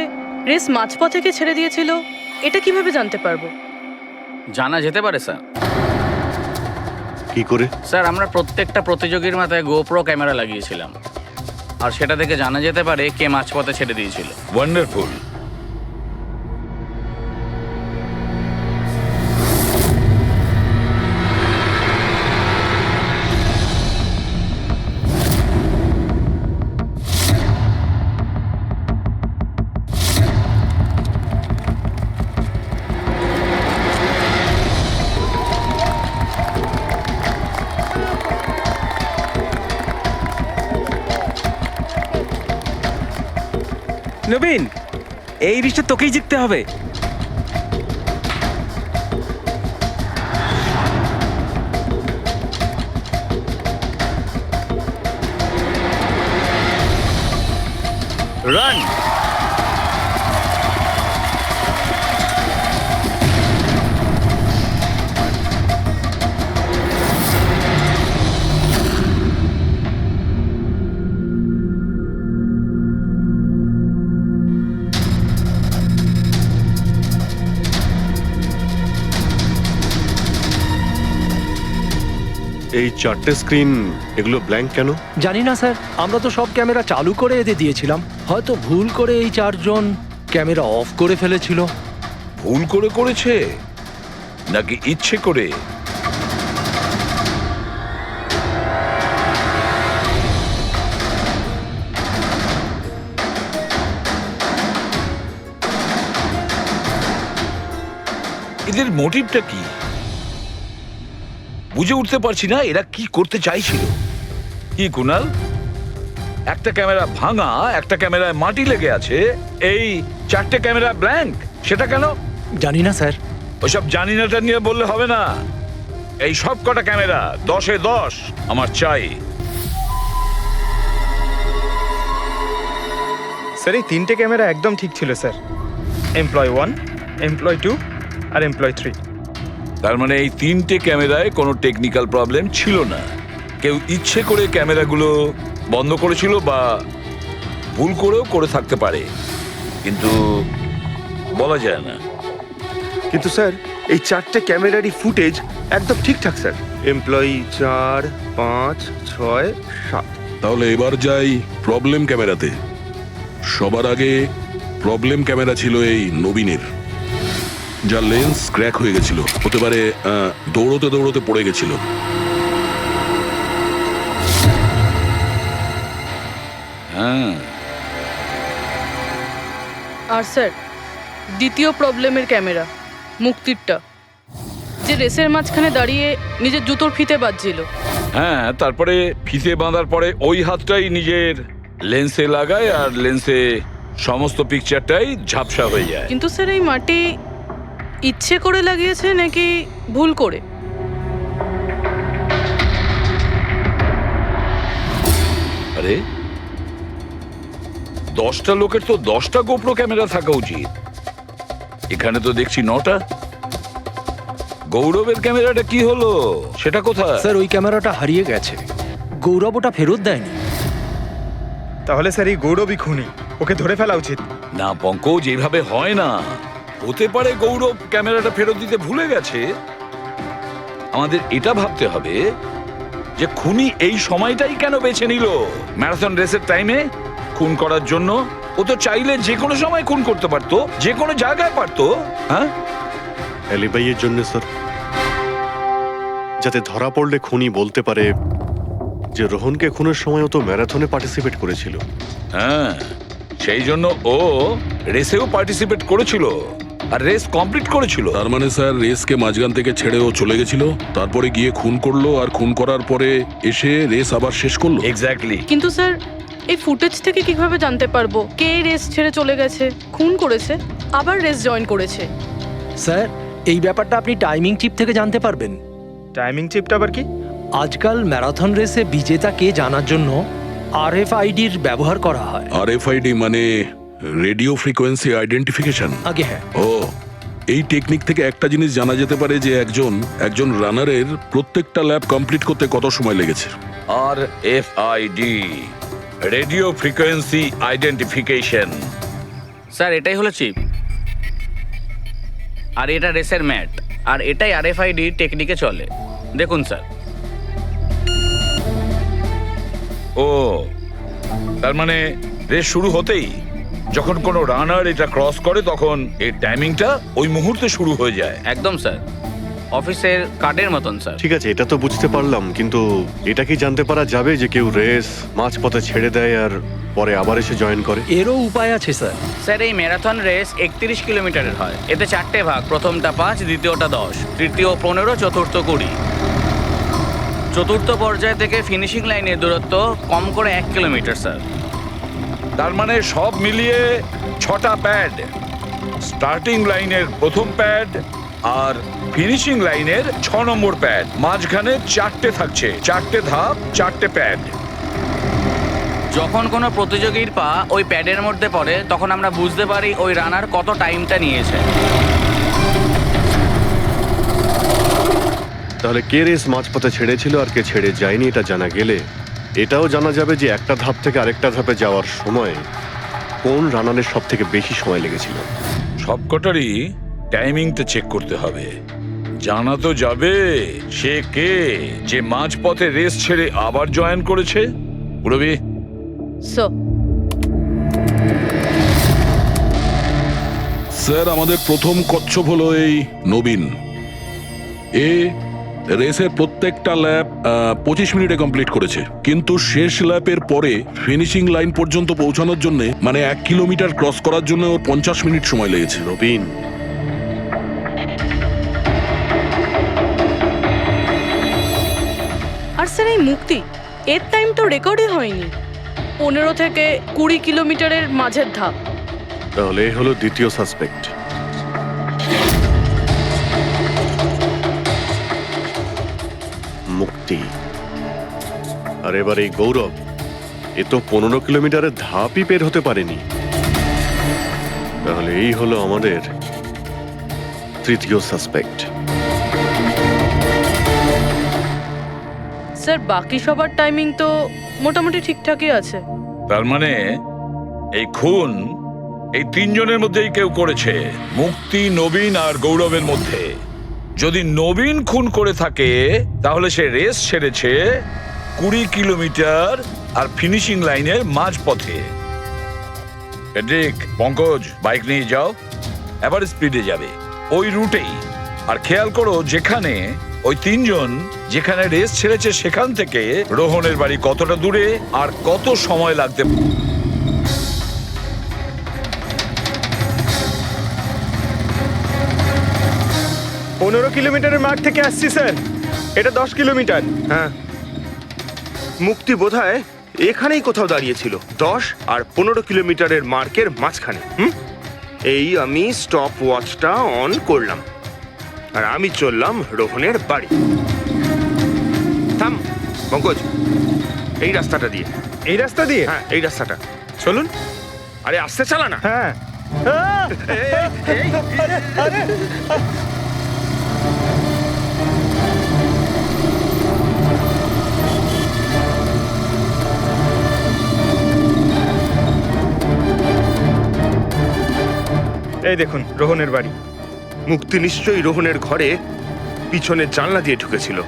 S12: রেস মাঝপথ থেকে ছেড়ে দিয়েছিল, এটা কিভাবে জানতে পারবো?
S6: জানা যেতে পারে স্যার।
S2: কি করে?
S6: স্যার, আমরা প্রত্যেকটা প্রতিযোগীর মাথায় গোপ্রো ক্যামেরা লাগিয়েছিলাম, আর সেটা থেকে জানা যেতে পারে কে মাঝপথে ছেড়ে দিয়েছিল।
S15: ওয়ান্ডারফুল।
S10: নবীন, এই রিসটা তোকেই জিততে হবে।
S6: রান।
S2: এই 4টে স্ক্রিন এগুলো ব্ল্যাঙ্ক কেন?
S4: জানি না স্যার, আমরা তো সব ক্যামেরা চালু করে এদের দিয়েছিলাম। হয়তো ভুল করে এই 4 জন ক্যামেরা অফ করে ফেলেছিল।
S15: ভুল করে করেছে নাকি ইচ্ছে করে? এদের মোটিভটা কি বুঝে উঠতে পারছি না। এরা কি করতে চাইছিল? কি কুনাল, একটা ক্যামেরা ভাঙা, একটা ক্যামেরায় মাটি লেগে আছে, এই 4টে ক্যামেরা ব্ল্যাঙ্ক, সেটা কেন?
S4: জানি না স্যার।
S15: ওইসব জানি নাটা নিয়ে বললে হবে না। এই সব কটা ক্যামেরা 10-এ 10 আমার চাই।
S14: স্যার এই 3টে ক্যামেরা একদম ঠিক ছিল স্যার। এমপ্লয় 1, এমপ্লয় 2 আর এমপ্লয় 3।
S15: তার মানে এই 3টে ক্যামেরায় কোনো টেকনিক্যাল প্রবলেম ছিল না। কেউ ইচ্ছে করে ক্যামেরাগুলো বন্ধ করেছিল বা ভুল করেও করে থাকতে পারে, কিন্তু বলা যায় না।
S11: কিন্তু স্যার এই 4টে ক্যামেরারই ফুটেজ একদম ঠিকঠাক স্যার। এমপ্লয়ি 4, 5, 6, 7।
S8: তাহলে এবার যাই প্রবলেম ক্যামেরাতে। সবার আগে প্রবলেম ক্যামেরা ছিল এই নবীনের, যার লেন্স ক্র্যাক হয়ে গেছিল। হতে পারে দৌড়তে দৌড়তে পড়ে গেছিল।
S15: হ্যাঁ।
S12: আর স্যার দ্বিতীয় প্রবলেমের ক্যামেরা, মুক্তিরটা, যে রেসের মাঝখানে দাঁড়িয়ে নিজের জুতোর ফিতে বাজছিল।
S15: হ্যাঁ, তারপরে ফিতে বাঁধার পরে ওই হাতটাই নিজের লেন্সে লাগায় আর লেন্সে সমস্ত পিকচারটাই ঝাপসা হয়ে যায়।
S12: কিন্তু স্যার এই মাটি ইচ্ছে করে লাগিয়েছে নাকি ভুল করে?
S15: আরে 10টা লোকের তো 10টা গোপ্রো ক্যামেরা থাকা উচিত, এখানে তো দেখছি 9টা। গৌরবের ক্যামেরাটা কি হলো, সেটা কোথায়?
S4: স্যার ওই ক্যামেরাটা হারিয়ে গেছে, গৌরব ওটা ফেরত দেয়নি।
S14: তাহলে স্যার এই গৌরবই খুনি, ওকে ধরে ফেলা উচিত।
S15: না পঙ্কজ, এইভাবে হয় না। হতে পারে গৌরব ক্যামেরাটা ফেরত দিতে ভুলে গেছে। আমাদের এটা ভাবতে হবে যে খুনি এই সময়টাই কেন বেছে নিল ম্যারাথন রেসের টাইমে খুন করার জন্য। ও তো চাইলে যে কোনো সময় খুন করতে পারতো, যে কোনো জায়গায় পারতো। হ্যাঁ,
S2: অ্যালিবাইয়ের জন্য স্যার, যাতে ধরা পড়লে খুনি বলতে পারে যে রোহনকে খুনের সময়ও তো ম্যারাথনে পার্টিসিপেট করেছিল।
S15: হ্যাঁ, সেই জন্য ও রেসেও পার্টিসিপেট করেছিল আর রেস কমপ্লিট করেছিল।
S8: তার মানে স্যার রেসকে মাঝখান থেকে ছেড়ে ও চলে গেছিল, তারপরে গিয়ে খুন করলো, আর খুন করার পরে এসে রেস আবার শেষ করলো।
S15: এক্স্যাক্টলি।
S12: কিন্তু স্যার এই ফুটেজ থেকে কিভাবে জানতে পারবো কে রেস ছেড়ে চলে গেছে, খুন করেছে, আবার রেস জয়েন করেছে?
S4: স্যার এই ব্যাপারটা আপনি টাইমিং চিপ থেকে জানতে পারবেন।
S14: টাইমিং চিপটা আবার কি?
S4: আজকাল ম্যারাথন রেসে বিজেতা কে জানার জন্য RFIDর ব্যবহার করা হয়।
S8: RFID মানে রেডিও ফ্রিকোয়েন্সি আইডেন্টিফিকেশন।
S4: আগে হ্যাঁ।
S8: ও, এই টেকনিক থেকে একটা জিনিস জানা যেতে পারে যে একজন রানারের প্রত্যেকটা ল্যাব কমপ্লিট করতে কত সময় লেগেছে।
S15: RFID, radio frequency identification.
S6: Sir এটাই হলো চিপ, আর এটা রেসের ম্যাট, আর এটাই RFID টেকনিকে চলে। দেখুন স্যার।
S15: ও, তার মানে রেস শুরু হতেই যখন কোনো রানার এটা ক্রস করে তখন এই টাইমিংটা ওই মুহূর্তে শুরু হয়ে যায়।
S6: একদম স্যার, অফিসের কার্ডের মতন স্যার।
S2: ঠিক আছে, এটা তো বুঝতে পারলাম, কিন্তু এটা কি জানতে পারা যাবে যে কেউ রেস মাঝপথে ছেড়ে দেয় আর পরে আবার এসে জয়েন করে?
S4: এরও উপায় আছে স্যার।
S6: স্যার এই ম্যারাথন রেস 31 কিলোমিটারের হয়। এতে 4টে ভাগ, প্রথমটা 5, দ্বিতীয়টা 10, তৃতীয় 15, চতুর্থ 20। চতুর্থ পর্যায় থেকে ফিনিশিং লাইনের দূরত্ব কম করে 1 কিলোমিটার স্যার।
S15: তার মানে সব মিলিয়ে 6টা প্যাড, স্টার্টিং লাইনের প্রথম প্যাড আর ফিনিশিং লাইনের 6 নম্বর প্যাড, মাঝখানে 4টে থাকছে, 4টে ধাপ, 4টে প্যাড।
S6: যখন কোনো প্রতিযোগীর পা ওই প্যাডের মধ্যে পড়ে তখন আমরা বুঝতে পারি ওই রানার কত টাইমটা নিয়েছে।
S2: তাহলে কে রেস মাঝপথে ছেড়েছিল আর কে ছেড়ে যায়নি এটা জানা গেলে এটাও জানা যাবে যে একটা ধাপ থেকে আরেকটা ধাপে যাওয়ার সময় কোন রানারের সব থেকে বেশি সময় লেগেছিল।
S15: সবকটারই টাইমিংটা চেক করতে হবে, জানা তো যাবে সে কে, যে মাঝপথে রেস ছেড়ে আবার জয়েন করেছে। পুরবি,
S8: স্যার আমাদের প্রথম কচ্ছপ হলো এই নবীন। এ রেসের প্রত্যেকটা ল্যাপ 25 মিনিটে কমপ্লিট করেছে, কিন্তু শেষ ল্যাপের পরে ফিনিশিং লাইন পর্যন্ত পৌঁছানোর জন্য মানে 1 কিলোমিটার ক্রস করার জন্য ওর 50 মিনিট সময় লেগেছে।
S2: নবীন,
S12: আর স্যার এই মুক্তি, এর টাইম তো রেকর্ডই হয়নি। 15 থেকে 20 কিলোমিটারের মাঝের ধাপ।
S2: তাহলে এই হলো দ্বিতীয় সাসপেক্ট। মুক্তি। আর এবার এই গৌরব, এ তো 15 কিলোমিটারের ধাপই বের হতে পারেনি। তাহলে এই হলো আমাদের তৃতীয় সাসপেক্ট।
S12: স্যার বাকি সবার টাইমিং তো মোটামুটি ঠিকঠাকই আছে।
S15: তার মানে এই খুন এই তিনজনের মধ্যেই কেউ করেছে, মুক্তি, নবীন আর গৌরবের মধ্যে। যদি নবীন খুন করে থাকে তাহলে সে রেস ছেড়েছে 20 কিলোমিটার আর ফিনিশিং লাইনের মাঝপথে। ফেডরিক, পঙ্কজ, বাইক নিয়ে যাও, এবার স্পিডে যাবে ওই রুটেই। আর খেয়াল করো যেখানে ওই তিনজন যেখানে রেস ছেড়েছে সেখান থেকে রোহনের বাড়ি কতটা দূরে আর কত সময় লাগতে।
S14: 15 কিলোমিটারের মাঠ থেকে আসছি স্যার, এটা 10 কিলোমিটার।
S11: হ্যাঁ, মুক্তি বোধহয় এখানেই কোথাও দাঁড়িয়েছিল, 10 আর 15 কিলোমিটারের মার্কের মাঝখানে। এই আমি স্টপ ওয়াচটা অন করলাম আর আমি চললাম রোহনের বাড়ি। থাম পঙ্কজ, এই রাস্তাটা দিয়ে।
S14: এই রাস্তা দিয়ে?
S11: হ্যাঁ, এই রাস্তাটা।
S14: চলুন।
S11: আরে আস্তে চালা না।
S14: হ্যাঁ। এই দেখুন রোহনের বাড়ি।
S11: মুক্তি নিশ্চয়ই রোহনের ঘরে পিছনের জানলা দিয়ে ঢুকেছিল।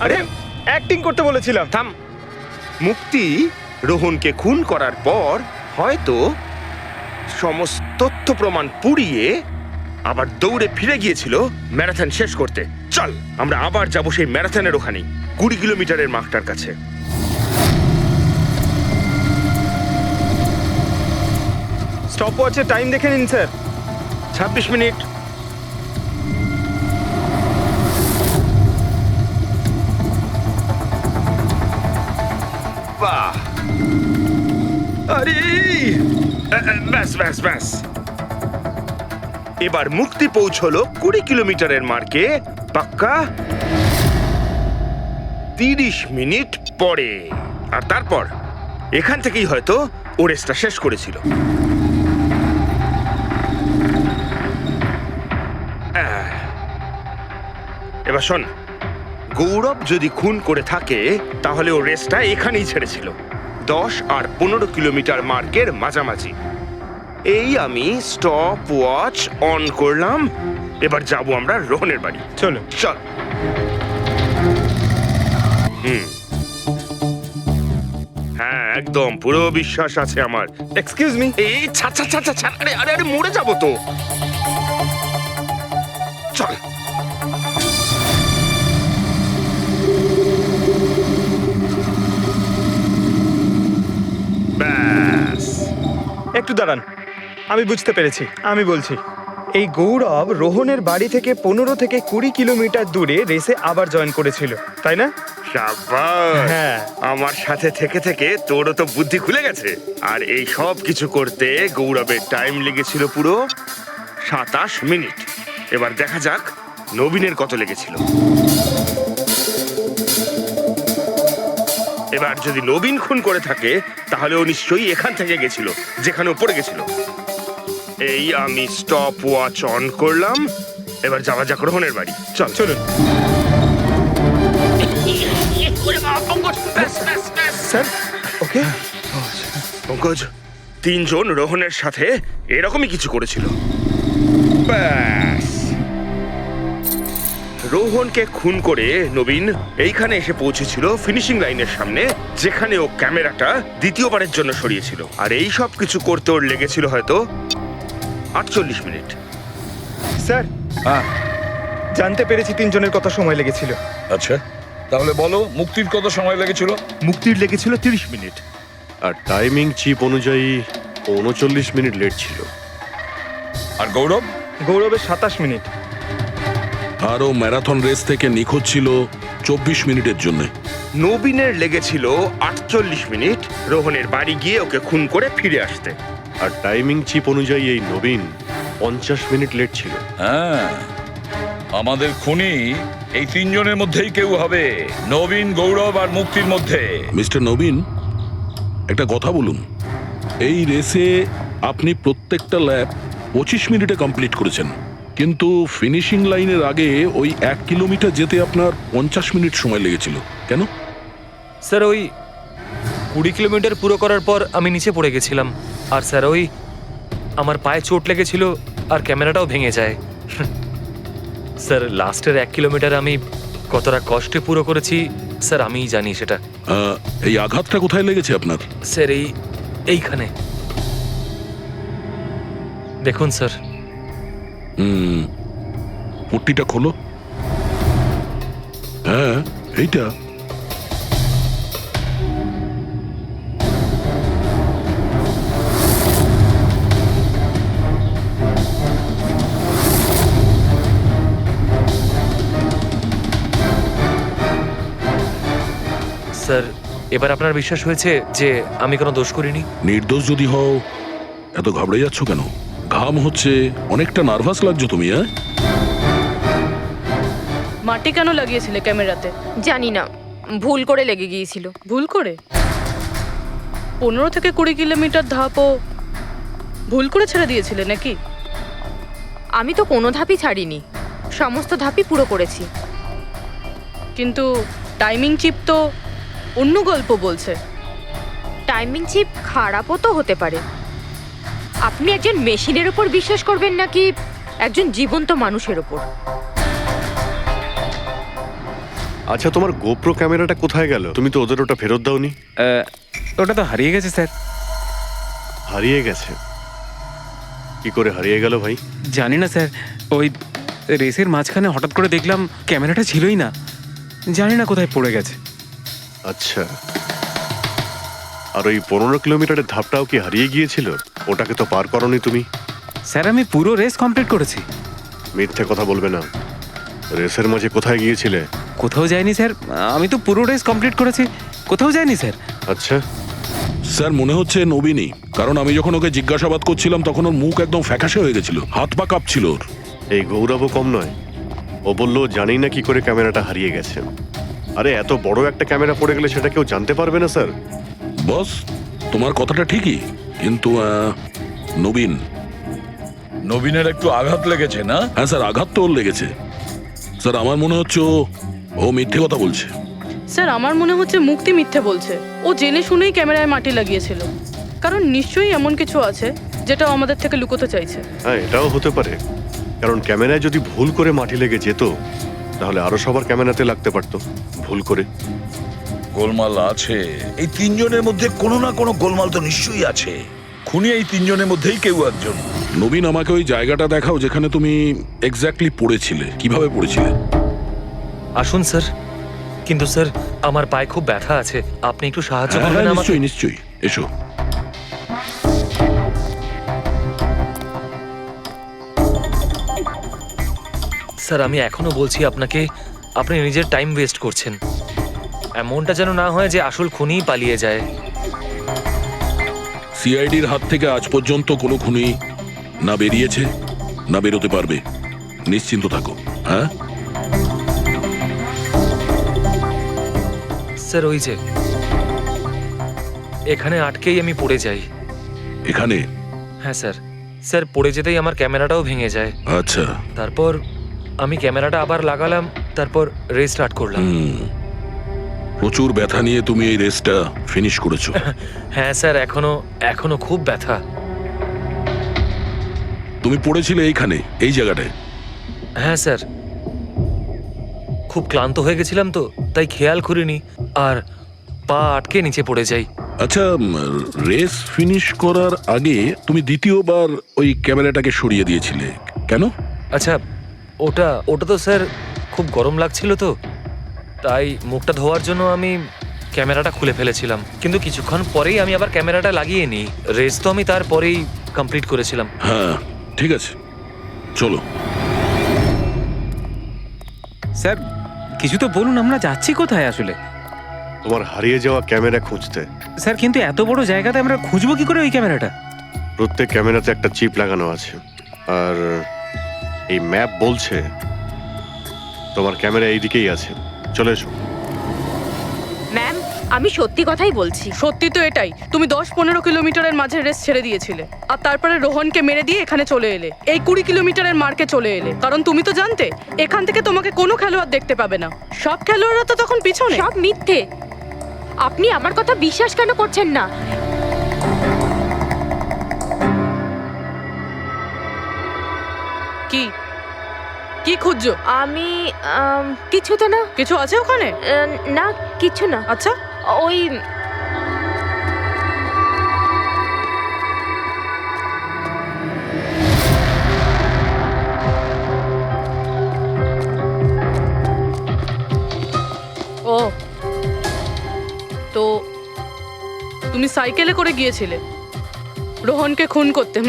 S14: আরে অ্যাক্টিং করতে বলেছিলাম।
S11: থাম। মুক্তি রোহনকে খুন করার পর হয়তো সমস্ত তথ্য প্রমাণ পুড়িয়ে আবার দৌড়ে ফিরে গিয়েছিল ম্যারাথন শেষ করতে। চল আমরা আবার যাব সেই ম্যারাথনের ওখানে 20 কিলোমিটারের মার্কটার কাছে।
S14: স্টপ ওয়াচের টাইম দেখে নিন স্যার।
S11: 26 মিনিট। বাহ, আরে ব্যাস ব্যাস ব্যাস। এবার মুক্তি পৌঁছলো 20 কিলোমিটারের মার্কে পাক্কা 30 মিনিট পরে। আর তারপর এখান থেকেই হয়তো ও রেসটা শেষ করেছিল। এবার শোন, গৌরব যদি খুন করে থাকে তাহলে ও রেসটা এখানেই ছেড়েছিল, 10 আর 15 কিলোমিটার মার্কের মাঝামাঝি। এই আমি স্টপ ওয়াচ অন করলাম। এবার যাব আমরা রোহনের বাড়ি।
S14: চলো
S11: চল। হ্যাঁ, একদম পুরো বিশ্বাস আছে আমার।
S14: Excuse me.
S11: এই ছাড় ছাড় ছাড় ছাড়। আরে আরে আরে মরে যাবো তো। চল। ব্যাস।
S14: একটু দাঁড়ান, আমি বুঝতে পেরেছি। আমি বলছি, এই গৌরব রোহনের বাড়ি থেকে 15 থেকে 20 কিলোমিটার দূরে রেসে আবার জয়েন করেছিল, তাই না?
S11: শাবাশ।
S14: হ্যাঁ,
S11: আমার সাথে থেকে থেকে তোরও তো বুদ্ধি খুলে গেছে। আর এই সব কিছু করতে গৌরবের টাইম লেগেছিল পুরো 27 মিনিট। এবার দেখা যাক নবীনের কত লেগেছিল। এবার যদি নবীন খুন করে থাকে তাহলে ও নিশ্চয়ই এখান থেকে গেছিল যেখানে ও পড়ে গেছিল। এই আমি স্টপ ওয়াচ অন করলাম। এবার যাওয়া যাক রোহনের বাড়ি। চল।
S14: চলুন।
S11: পঙ্কজ, তিনজন রোহনের সাথে এরকমই কিছু করেছিল। ব্যাস, রোহনকে খুন করে নবীন এইখানে এসে পৌঁছেছিল ফিনিশিং লাইনের সামনে, যেখানে ও ক্যামেরাটা দ্বিতীয়বারের জন্য সরিয়েছিল। আর এই সব কিছু করতে ওর লেগেছিল হয়তো 48 মিনিট।
S14: স্যার, জানতে পেরেছি তিনজনের কত সময় লেগেছিল।
S15: আচ্ছা, তাহলে বলো মুক্তির কত সময় লেগেছিল?
S1: মুক্তির লেগেছিল 30 মিনিট।
S2: আর টাইমিং চিপ অনুযায়ী 39 মিনিট লেট ছিল।
S15: আর গৌরব?
S14: গৌরবের 27 মিনিট।
S8: আর ও ম্যারাথন রেস থেকে নিখোঁজ ছিল 24 মিনিটের জন্য।
S11: নবীনের লেগেছিল 48 মিনিট রোহনের বাড়ি গিয়ে ওকে খুন করে ফিরে আসতে।
S2: আর টাইমিং চিপ অনুযায়ী এই নবীন 50 মিনিট লেট ছিল।
S15: হ্যাঁ, আমাদের খুনি এই তিনজনের মধ্যেই কেউ হবে, নবীন, গৌরব আর মুক্তির মধ্যে।
S8: মিস্টার নবীন, একটা কথা বলুন, এই রেসে আপনি প্রত্যেকটা ল্যাপ 25 মিনিটে কমপ্লিট করেছেন, কিন্তু ফিনিশিং লাইনের আগে ওই 1 কিলোমিটার যেতে আপনার 50 মিনিট সময় লেগেছিল। কেন?
S16: স্যার ওই 20 কিলোমিটার পুরো করার পর আমি নিচে পড়ে গেছিলাম, আর স্যার ওই আমার পায়ে চোট লেগেছিল আর ক্যামেরাটাও ভেঙে যায়। স্যার লাস্টের 1 কিলোমিটার আমি কতটা কষ্টে পুরো করেছি স্যার আমিই জানি সেটা।
S8: এই আঘাতটা কোথায় লেগেছে আপনার?
S16: স্যার এইখানে দেখুন স্যার।
S8: পট্টিটা খোলো। হ্যাঁ, এইটা।
S16: স্যার এবার আপনার বিশ্বাস হয়েছে যে আমি কোনো দোষ করিনি?
S8: নির্দোষ যদি হও এত ঘাবড়ে যাচ্ছ কেন? ঘাম হচ্ছে, অনেকটা নার্ভাস লাগছো তুমি। হ্যাঁ,
S12: মাটি কেন লাগিয়েছিলে ক্যামেরাতে?
S19: জানি না, ভুল করে লেগে গিয়েছিল।
S12: ভুল করে? 15 থেকে 20 কিলোমিটার ধাপও ভুল করে ছেড়ে দিয়েছিলে নাকি?
S19: আমি তো কোনো ধাপই ছাড়িনি, সমস্ত ধাপই পুরো করেছি।
S12: কিন্তু টাইমিং চিপ তো অন্য গল্প বলছে।
S19: টাইমিং চিপ খারাপও তো হতে পারে। আপনি একজন মেশিনের উপর বিশ্বাস করবেন নাকি একজন জীবন্ত মানুষের উপর?
S2: আচ্ছা, তোমার গোপ্রো ক্যামেরাটা কোথায় গেল? তুমি তো ওদের ওটা ফেরত দাওনি।
S10: ওটা তো হারিয়ে গেছে স্যার।
S2: হারিয়ে গেছে? কি করে হারিয়ে গেল ভাই?
S10: জানি না স্যার, ওই রেসের মাঝখানে হঠাৎ করে দেখলাম ক্যামেরাটা ছিলই না, জানি না কোথায় পড়ে গেছে।
S2: আচ্ছা, আর ওই 15 কিলোমিটারের ধাপটাও কি হারিয়ে গিয়েছিল? ওটাকে তো পার করনি তুমি।
S10: স্যার আমি পুরো রেস কমপ্লিট করেছি।
S2: মিথ্যে কথা বলবে না। রেসের মাঝে কোথায় গিয়েছিলে?
S10: কোথাও যায়নি স্যার, আমি তো পুরো রেস কমপ্লিট করেছি, কোথাও যায়নি স্যার।
S2: আচ্ছা
S8: স্যার, মনে হচ্ছে নবীনই, কারণ আমি যখন ওকে জিজ্ঞাসাবাদ করছিলাম তখন ওর মুখ একদম ফ্যাকাশে হয়ে গেছিল, হাত পা কাঁপছিল ওর।
S2: এই গৌরবও কম নয়, ও বললো জানি না কি করে ক্যামেরাটা হারিয়ে গেছে। আরে এত বড় একটা ক্যামেরা পড়ে গেলে সেটা কেউ জানতে পারবে না স্যার।
S8: বস, তোমার কথাটা ঠিকই, কিন্তু
S15: নবীনের একটু আঘাত লেগেছে না?
S8: হ্যাঁ স্যার, আঘাত তো ওর লেগেছে। স্যার আমার মনে হচ্ছে ও মিথ্যে কথা বলছে।
S12: স্যার আমার মনে হচ্ছে মুক্তি মিথ্যে বলছে। ও জেনে শুনেই ক্যামেরায় মাটি লাগিয়েছিল, কারণ নিশ্চয়ই এমন কিছু আছে যেটা ও আমাদের থেকে লুকোতে চাইছে।
S2: হ্যাঁ, এটাও হতে পারে, কারণ ক্যামেরায় যদি ভুল করে মাটি লেগে যেত তাহলে আরো সবার ক্যামেরাতে লাগতে পারতো ভুল করে।
S15: গোলমাল আছে, এই তিনজনের মধ্যে কোনো না কোনো গোলমাল তো নিশ্চয়ই আছে। খুনি এই তিনজনের মধ্যেই কেউ একজন।
S8: নবীন, আমাকে ওই জায়গাটা দেখাও যেখানে তুমি এক্স্যাক্টলি পড়েছিলে, কিভাবে পড়েছিলে।
S16: আসুন স্যার, কিন্তু স্যার আমার পায়ে খুব ব্যথা আছে, আপনি একটু সাহায্য করবেন আমাকে?
S8: নিশ্চয়ই নিশ্চয়ই, এসো।
S16: স্যার আমি এখনো বলছি আপনাকে, আপনি নিজের টাইম ওয়েস্ট করছেন। এমনটা যেন না হয় যে আসল খুনিই পালিয়ে যায়।
S8: সিআইডির হাত থেকে আজ পর্যন্ত কোনো খুনি না বেরিয়েছে না বেরোতে পারবে, নিশ্চিন্ত থাকো। হ্যাঁ
S16: স্যার, ওই যে এখানে আটকেই আমি পড়ে যাই।
S8: এখানে?
S16: হ্যাঁ স্যার, স্যার পড়ে যেতেই আমার ক্যামেরাটাও ভেঙে যায়।
S8: আচ্ছা,
S16: তারপর আমি ক্যামেরাটা আবার লাগালাম, তারপর রেস্টার্ট করলাম।
S8: প্রচুর ব্যথা নিয়ে তুমি এই রেসটা ফিনিশ করেছো।
S16: হ্যাঁ স্যার, এখনো খুব ব্যথা।
S8: তুমি পড়েছিলে এইখানে, এই জায়গাটায়?
S16: হ্যাঁ স্যার, খুব ক্লান্ত হয়ে গেছিলাম তো, তাই খেয়াল করিনি আর পা আটকে নিচে পড়ে যাই।
S8: আচ্ছা, রেস ফিনিশ করার আগে তুমি দ্বিতীয়বার ওই ক্যামেরাটাকে সরিয়ে দিয়েছিলে কেন?
S16: আচ্ছা, ওটা তো স্যার খুব গরম লাগছিল তো, তাই মুখটা ধোয়ার জন্য আমি ক্যামেরাটা খুলে ফেলেছিলাম, কিন্তু কিছুক্ষণ পরেই আমি আবার ক্যামেরাটা লাগিয়ে নিই। রেস তো আমি তারপরেই কমপ্লিট করেছিলাম।
S8: হ্যাঁ ঠিক আছে, চলো।
S10: স্যার কিছু তো বলুন, আমরা যাচ্ছি কোথায় আসলে?
S2: তোমার হারিয়ে যাওয়া ক্যামেরা খুঁজতে।
S10: স্যার কিন্তু এত বড় জায়গাতে আমরা খুঁজবো কি করে ওই ক্যামেরাটা?
S2: প্রত্যেক ক্যামেরাতে একটা চিপ লাগানো আছে, আর এই ম্যাপ বলছে তোমার ক্যামেরা এইদিকেই আছে। চলে এসো।
S19: ম্যাম, আমি সত্যি কথাই বলছি।
S12: সত্যি তো এটাই, তুমি 10-15 কিলোমিটারের মাঝে রেস ছেড়ে দিয়েছিলে আর তারপরে রোহনকে মেরে দিয়ে এখানে চলে এলে, এই 20 কিলোমিটারের মার্কে চলে এলে, কারণ তুমি তো জানতে এখান থেকে তোমাকে কোনো খেলোয়াড় দেখতে পাবে না। সব খেলোয়াড়রা তো তখন পিছনে।
S19: সব মিথ্যে। আপনি আমার কথা বিশ্বাস কেন করছেন না?
S12: কি কি খুঁজছো?
S19: আমি কিছু তো না।
S12: কিছু আছে ওখানে?
S19: না, কিছু না।
S12: আচ্ছা,
S19: ওই
S12: ও তো তুমি সাইকেলে করে গিয়েছিলে রোহনকে খুন করতে?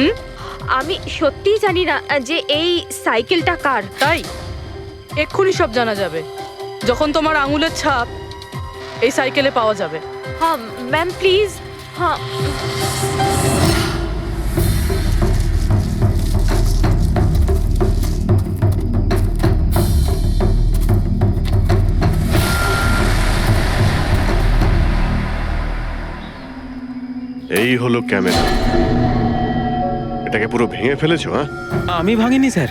S19: আমি সত্যিই জানি না যে এই সাইকেলটা কার।
S12: তাই এক্ষুনি সব জানা যাবে যখন তোমার আঙুলের ছাপ এই সাইকেলে পাওয়া যাবে।
S19: হ্যাঁ ম্যাম, প্লিজ। হ্যাঁ,
S2: এই হলো ক্যামেরা। এটাকে পুরো ভেঙে ফেলেছো? হ্যাঁ,
S10: আমি ভাঙিনি স্যার।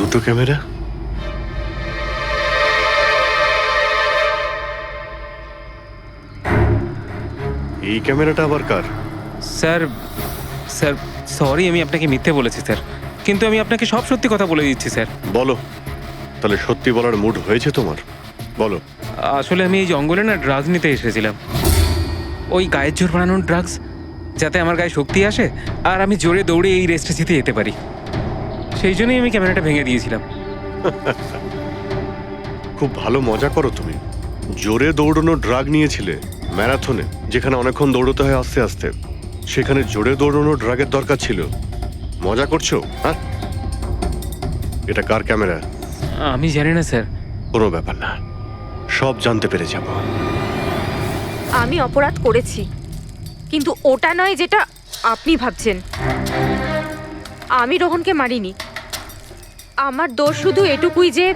S2: দুটো ক্যামেরা? এই ক্যামেরাটা আবার কার?
S10: স্যার স্যার সরি, আমি আপনাকে মিথ্যে বলেছি স্যার, কিন্তু আমি আপনাকে সব সত্যি কথা বলে দিচ্ছি স্যার।
S2: বলো, তাহলে সত্যি বলার মুড হয়েছে তোমার? বলো।
S10: আসলে আমি এই জঙ্গলে না ড্রাগস নিতে এসেছিলাম, ওই গায়ের জোর বানানোর ড্রাগস, যাতে আমার গায়ে শক্তি আসে আর আমি জোরে দৌড়ে এই রেসটা জিতে যেতে পারি। সেই জন্যই আমি ক্যামেরাটা ভেঙে দিয়েছিলাম।
S2: খুব ভালো মজা করো তুমি। জোরে দৌড়ানো ড্রাগ নিয়েছিলে ম্যারাথনে, যেখানে অনেকক্ষণ দৌড়তে হয় আস্তে আস্তে, সেখানে জোরে দৌড়ানো ড্রাগের দরকার ছিল। মজা করছো? হ্যাঁ, এটা কার ক্যামেরা?
S10: আমি জানি না স্যার।
S2: কোনো ব্যাপার না, সব জানতে পেরে যাব।
S19: আমি অপরাধ করেছি, কিন্তু ওটা নয় যেটা আপনি ভাবছেন। আমি রোহনকে মারিনি। আমার দোষ শুধু এটুকুই যে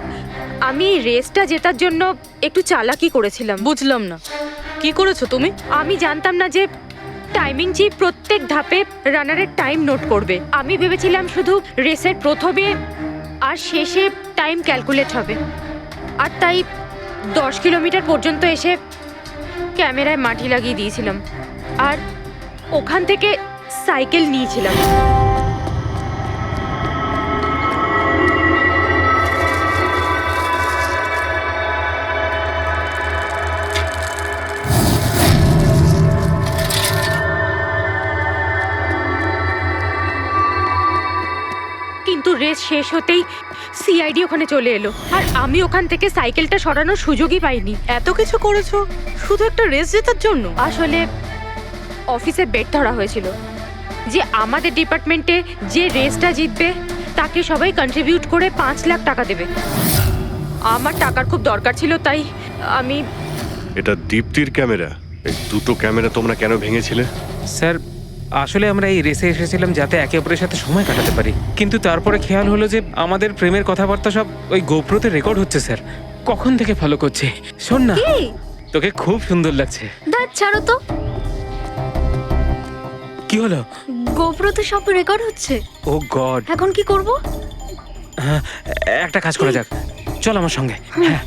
S19: আমি এই রেসটা জেতার জন্য একটু চালাকি করেছিলাম।
S12: বুঝলাম না, কি করেছো তুমি?
S19: আমি জানতাম না যে টাইমিং চিপ প্রত্যেক ধাপে রানারের টাইম নোট করবে। আমি ভেবেছিলাম শুধু রেসের প্রথমে আর শেষে টাইম ক্যালকুলেট হবে, আর তাই 10 কিলোমিটার পর্যন্ত এসে ক্যামেরায় মাটি লাগিয়ে দিয়েছিলাম আর ওখান থেকে সাইকেল নিয়েছিলাম। কিন্তু রেস শেষ হতেই সিআইডি ওখানে চলে এলো আর আমি ওখান থেকে সাইকেলটা সরানোর সুযোগই পাইনি।
S12: এত কিছু করেছো শুধু একটা রেস জেতার জন্য?
S19: আসলে অফিসে বেট ধরা হয়েছিল যে আমাদের ডিপার্টমেন্টে যে রেসটা জিতবে তাকে সবাই কন্ট্রিবিউট করে 5 লাখ টাকা দেবে। আমার টাকার খুব দরকার ছিল, তাই আমি।
S2: এটা দীপ্তির ক্যামেরা। এই দুটো ক্যামেরা তোমরা কেন ভেঙেছিলে?
S10: স্যার আসলে আমরা এই রেসে এসেছিলাম যাতে একে অপরের সাথে সময় কাটাতে পারি, কিন্তু তারপরে খেয়াল হলো যে আমাদের প্রেমের কথাবার্তা সব ওই গোপ্রোতে রেকর্ড হচ্ছে স্যার। কখন থেকে ফলো করছে। শোন না, তোকে খুব সুন্দর লাগছে।
S5: দাঁত ছাড়ো তো।
S10: কি হলো?
S5: গোপ্রোতে সব রেকর্ড হচ্ছে।
S10: ও গড,
S5: এখন কি করব?
S10: হ্যাঁ, একটা কাজ করা যাক, চল আমার সঙ্গে। হ্যাঁ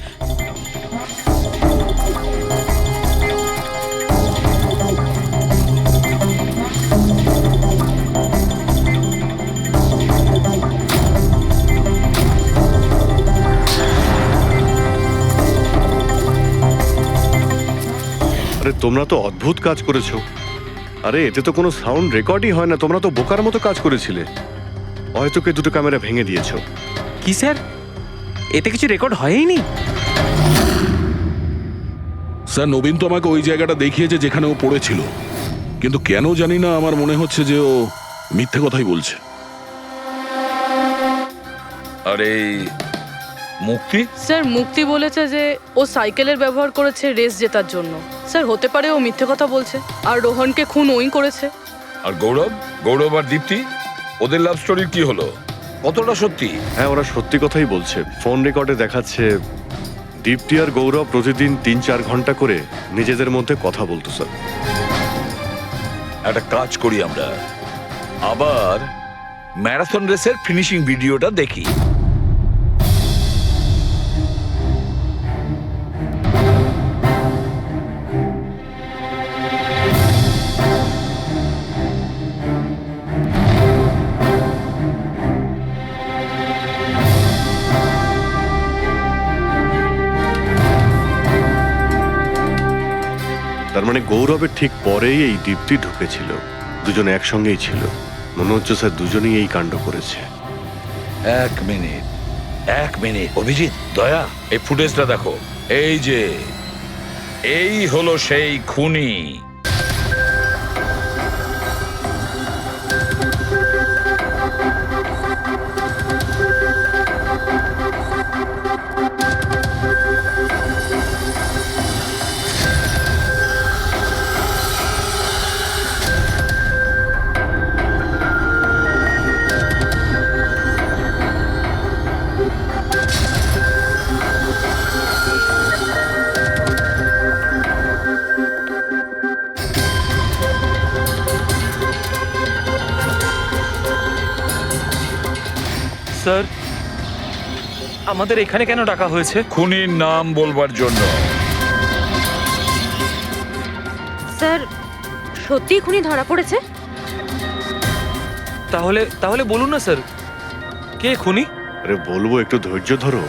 S2: তোমরা তো অদ্ভুত কাজ করেছো। আরে এতে তো কোনো সাউন্ড রেকর্ডই হয় না, তোমরা তো বোকার মতো কাজ করেছিলে। হয়তো কে দুটো ক্যামেরা ভেঙে দিয়েছো।
S10: কি স্যার, এতে কিছু রেকর্ড হয়নি?
S8: স্যার নবীন তো আমাকে ওই জায়গাটা দেখিয়েছে যেখানে ও পড়েছিল, কিন্তু কেন জানি না আমার মনে হচ্ছে যে ও মিথ্যে কথাই বলছে।
S15: আরে মুক্তি,
S12: স্যার মুক্তি বলেছে যে ও সাইকেলের ব্যবহার করেছে রেস জেতার জন্য। স্যার হতে পারে ও মিথ্যে কথা বলছে, আর রোহনকে খুন ওই করেছে।
S15: আর গৌরব আর দীপ্তি, ওদের লাভ স্টোরির কি হলো? কতটা সত্যি?
S2: হ্যাঁ, ওরা সত্যি কথাই বলছে। ফোন রেকর্ডে দেখাচ্ছে দীপ্তি আর গৌরব প্রতিদিন 3-4 ঘন্টা করে নিজেদের মধ্যে কথা বলতো স্যার।
S15: একটা কাজ করি আমরা, আবার ম্যারাথন রেসের ফিনিশিং ভিডিওটা দেখি।
S2: তার মানে গৌরবের ঠিক পরেই এই দীপ্তি ঢুকেছিল, দুজন একসঙ্গেই ছিল। মনে হচ্ছে স্যার দুজনেই এই কাণ্ড করেছে।
S15: এক মিনিট অভিজিৎ, দয়া, এই ফুটেজটা দেখো। এই হলো সেই খুনি।
S16: স্যার, আমাদের এখানে কেন ডাকা হয়েছে?
S15: খুনির নাম বলবার জন্য।
S19: স্যার, সত্যি খুনি ধরা পড়েছে?
S16: তাহলে বলুন না স্যার, কে খুনি?
S2: আরে বলবো, একটু ধৈর্য ধরো।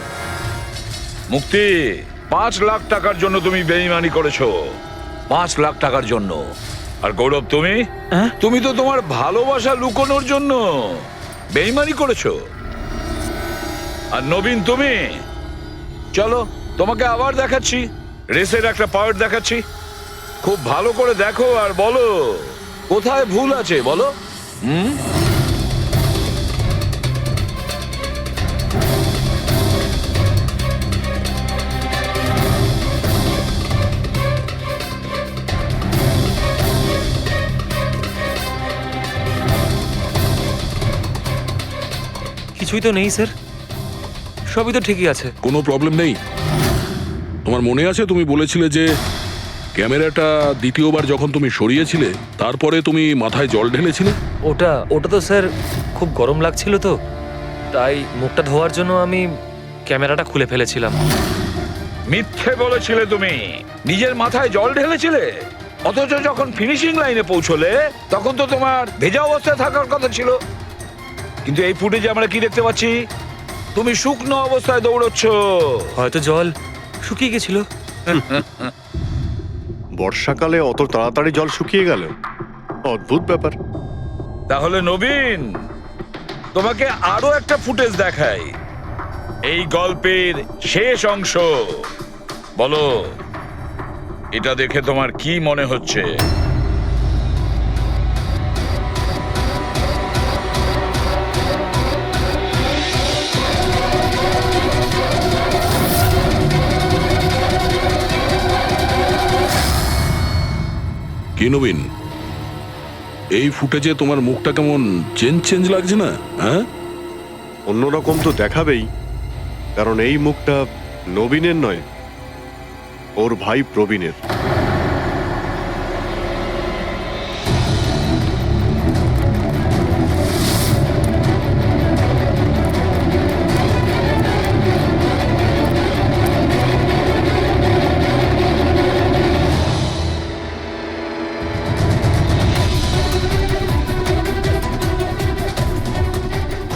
S15: মুক্তি, 5 লাখ টাকার জন্য তুমি বেইমানি করেছো। 5 লাখ টাকার জন্য। আর গৌরব, তুমি তো তোমার ভালোবাসা লুকোনোর জন্য বেইমানি করেছো। আর নবীন, তুমি চলো, তোমাকে আবার দেখাচ্ছি, রেসের একটা পার্ট দেখাচ্ছি। খুব ভালো করে দেখো আর বলো কোথায় ভুল আছে, বলো।
S16: কিছুই তো নেই স্যার, সবই তো ঠিকই আছে।
S8: কোনো প্রবলেম নেই। তোমার মনে আছে তুমি বলেছিলে যে ক্যামেরাটা দ্বিতীয়বার যখন তুমি সরিয়েছিলে তারপরে তুমি মাথায় জল ঢেলেছিলে?
S16: ওটা তো স্যার খুব গরম লাগছিল, তো তাই মুখটা ধোয়ার জন্য আমি ক্যামেরাটা খুলে ফেলেছিলাম।
S15: মিথ্যে বলেছিলে তুমি, নিজের মাথায় জল ঢেলেছিলে। অথচ যখন ফিনিশিং লাইনে পৌঁছলে তখন তো তোমার ভেজা অবস্থায় থাকার কথা ছিল। কিন্তু এই ফুটেজে আমরা কি দেখতে পাচ্ছি? তুমি শুকনো অবস্থায় দৌড়চ্ছ।
S16: হয়তো জল শুকিয়ে গেছিল।
S2: বর্ষাকালে অত তাড়াতাড়ি জল শুকিয়ে গেল, অদ্ভুত ব্যাপার।
S15: তাহলে নবীন, তোমাকে আরো একটা ফুটেজ দেখাই, এই গল্পের শেষ অংশ। বলো, এটা দেখে তোমার কি মনে হচ্ছে?
S8: কি নবীন, এই ফুটেজে তোমার মুখটা কেমন চেঞ্জ লাগছে না? হ্যাঁ,
S2: অন্যরকম তো দেখাবেই, কারণ এই মুখটা নবীনের নয়, ওর ভাই প্রবীণের।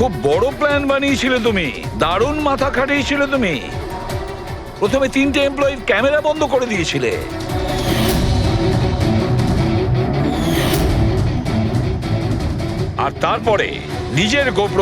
S15: খুব বড় প্ল্যান বানিয়েছিলে তুমি, দারুণ মাথা খাটিয়েছিলে তুমি। প্রথমে 3টে এমপ্লয়ির ক্যামেরা বন্ধ করে দিয়েছিলে, তারপরে নিজের গোপ্র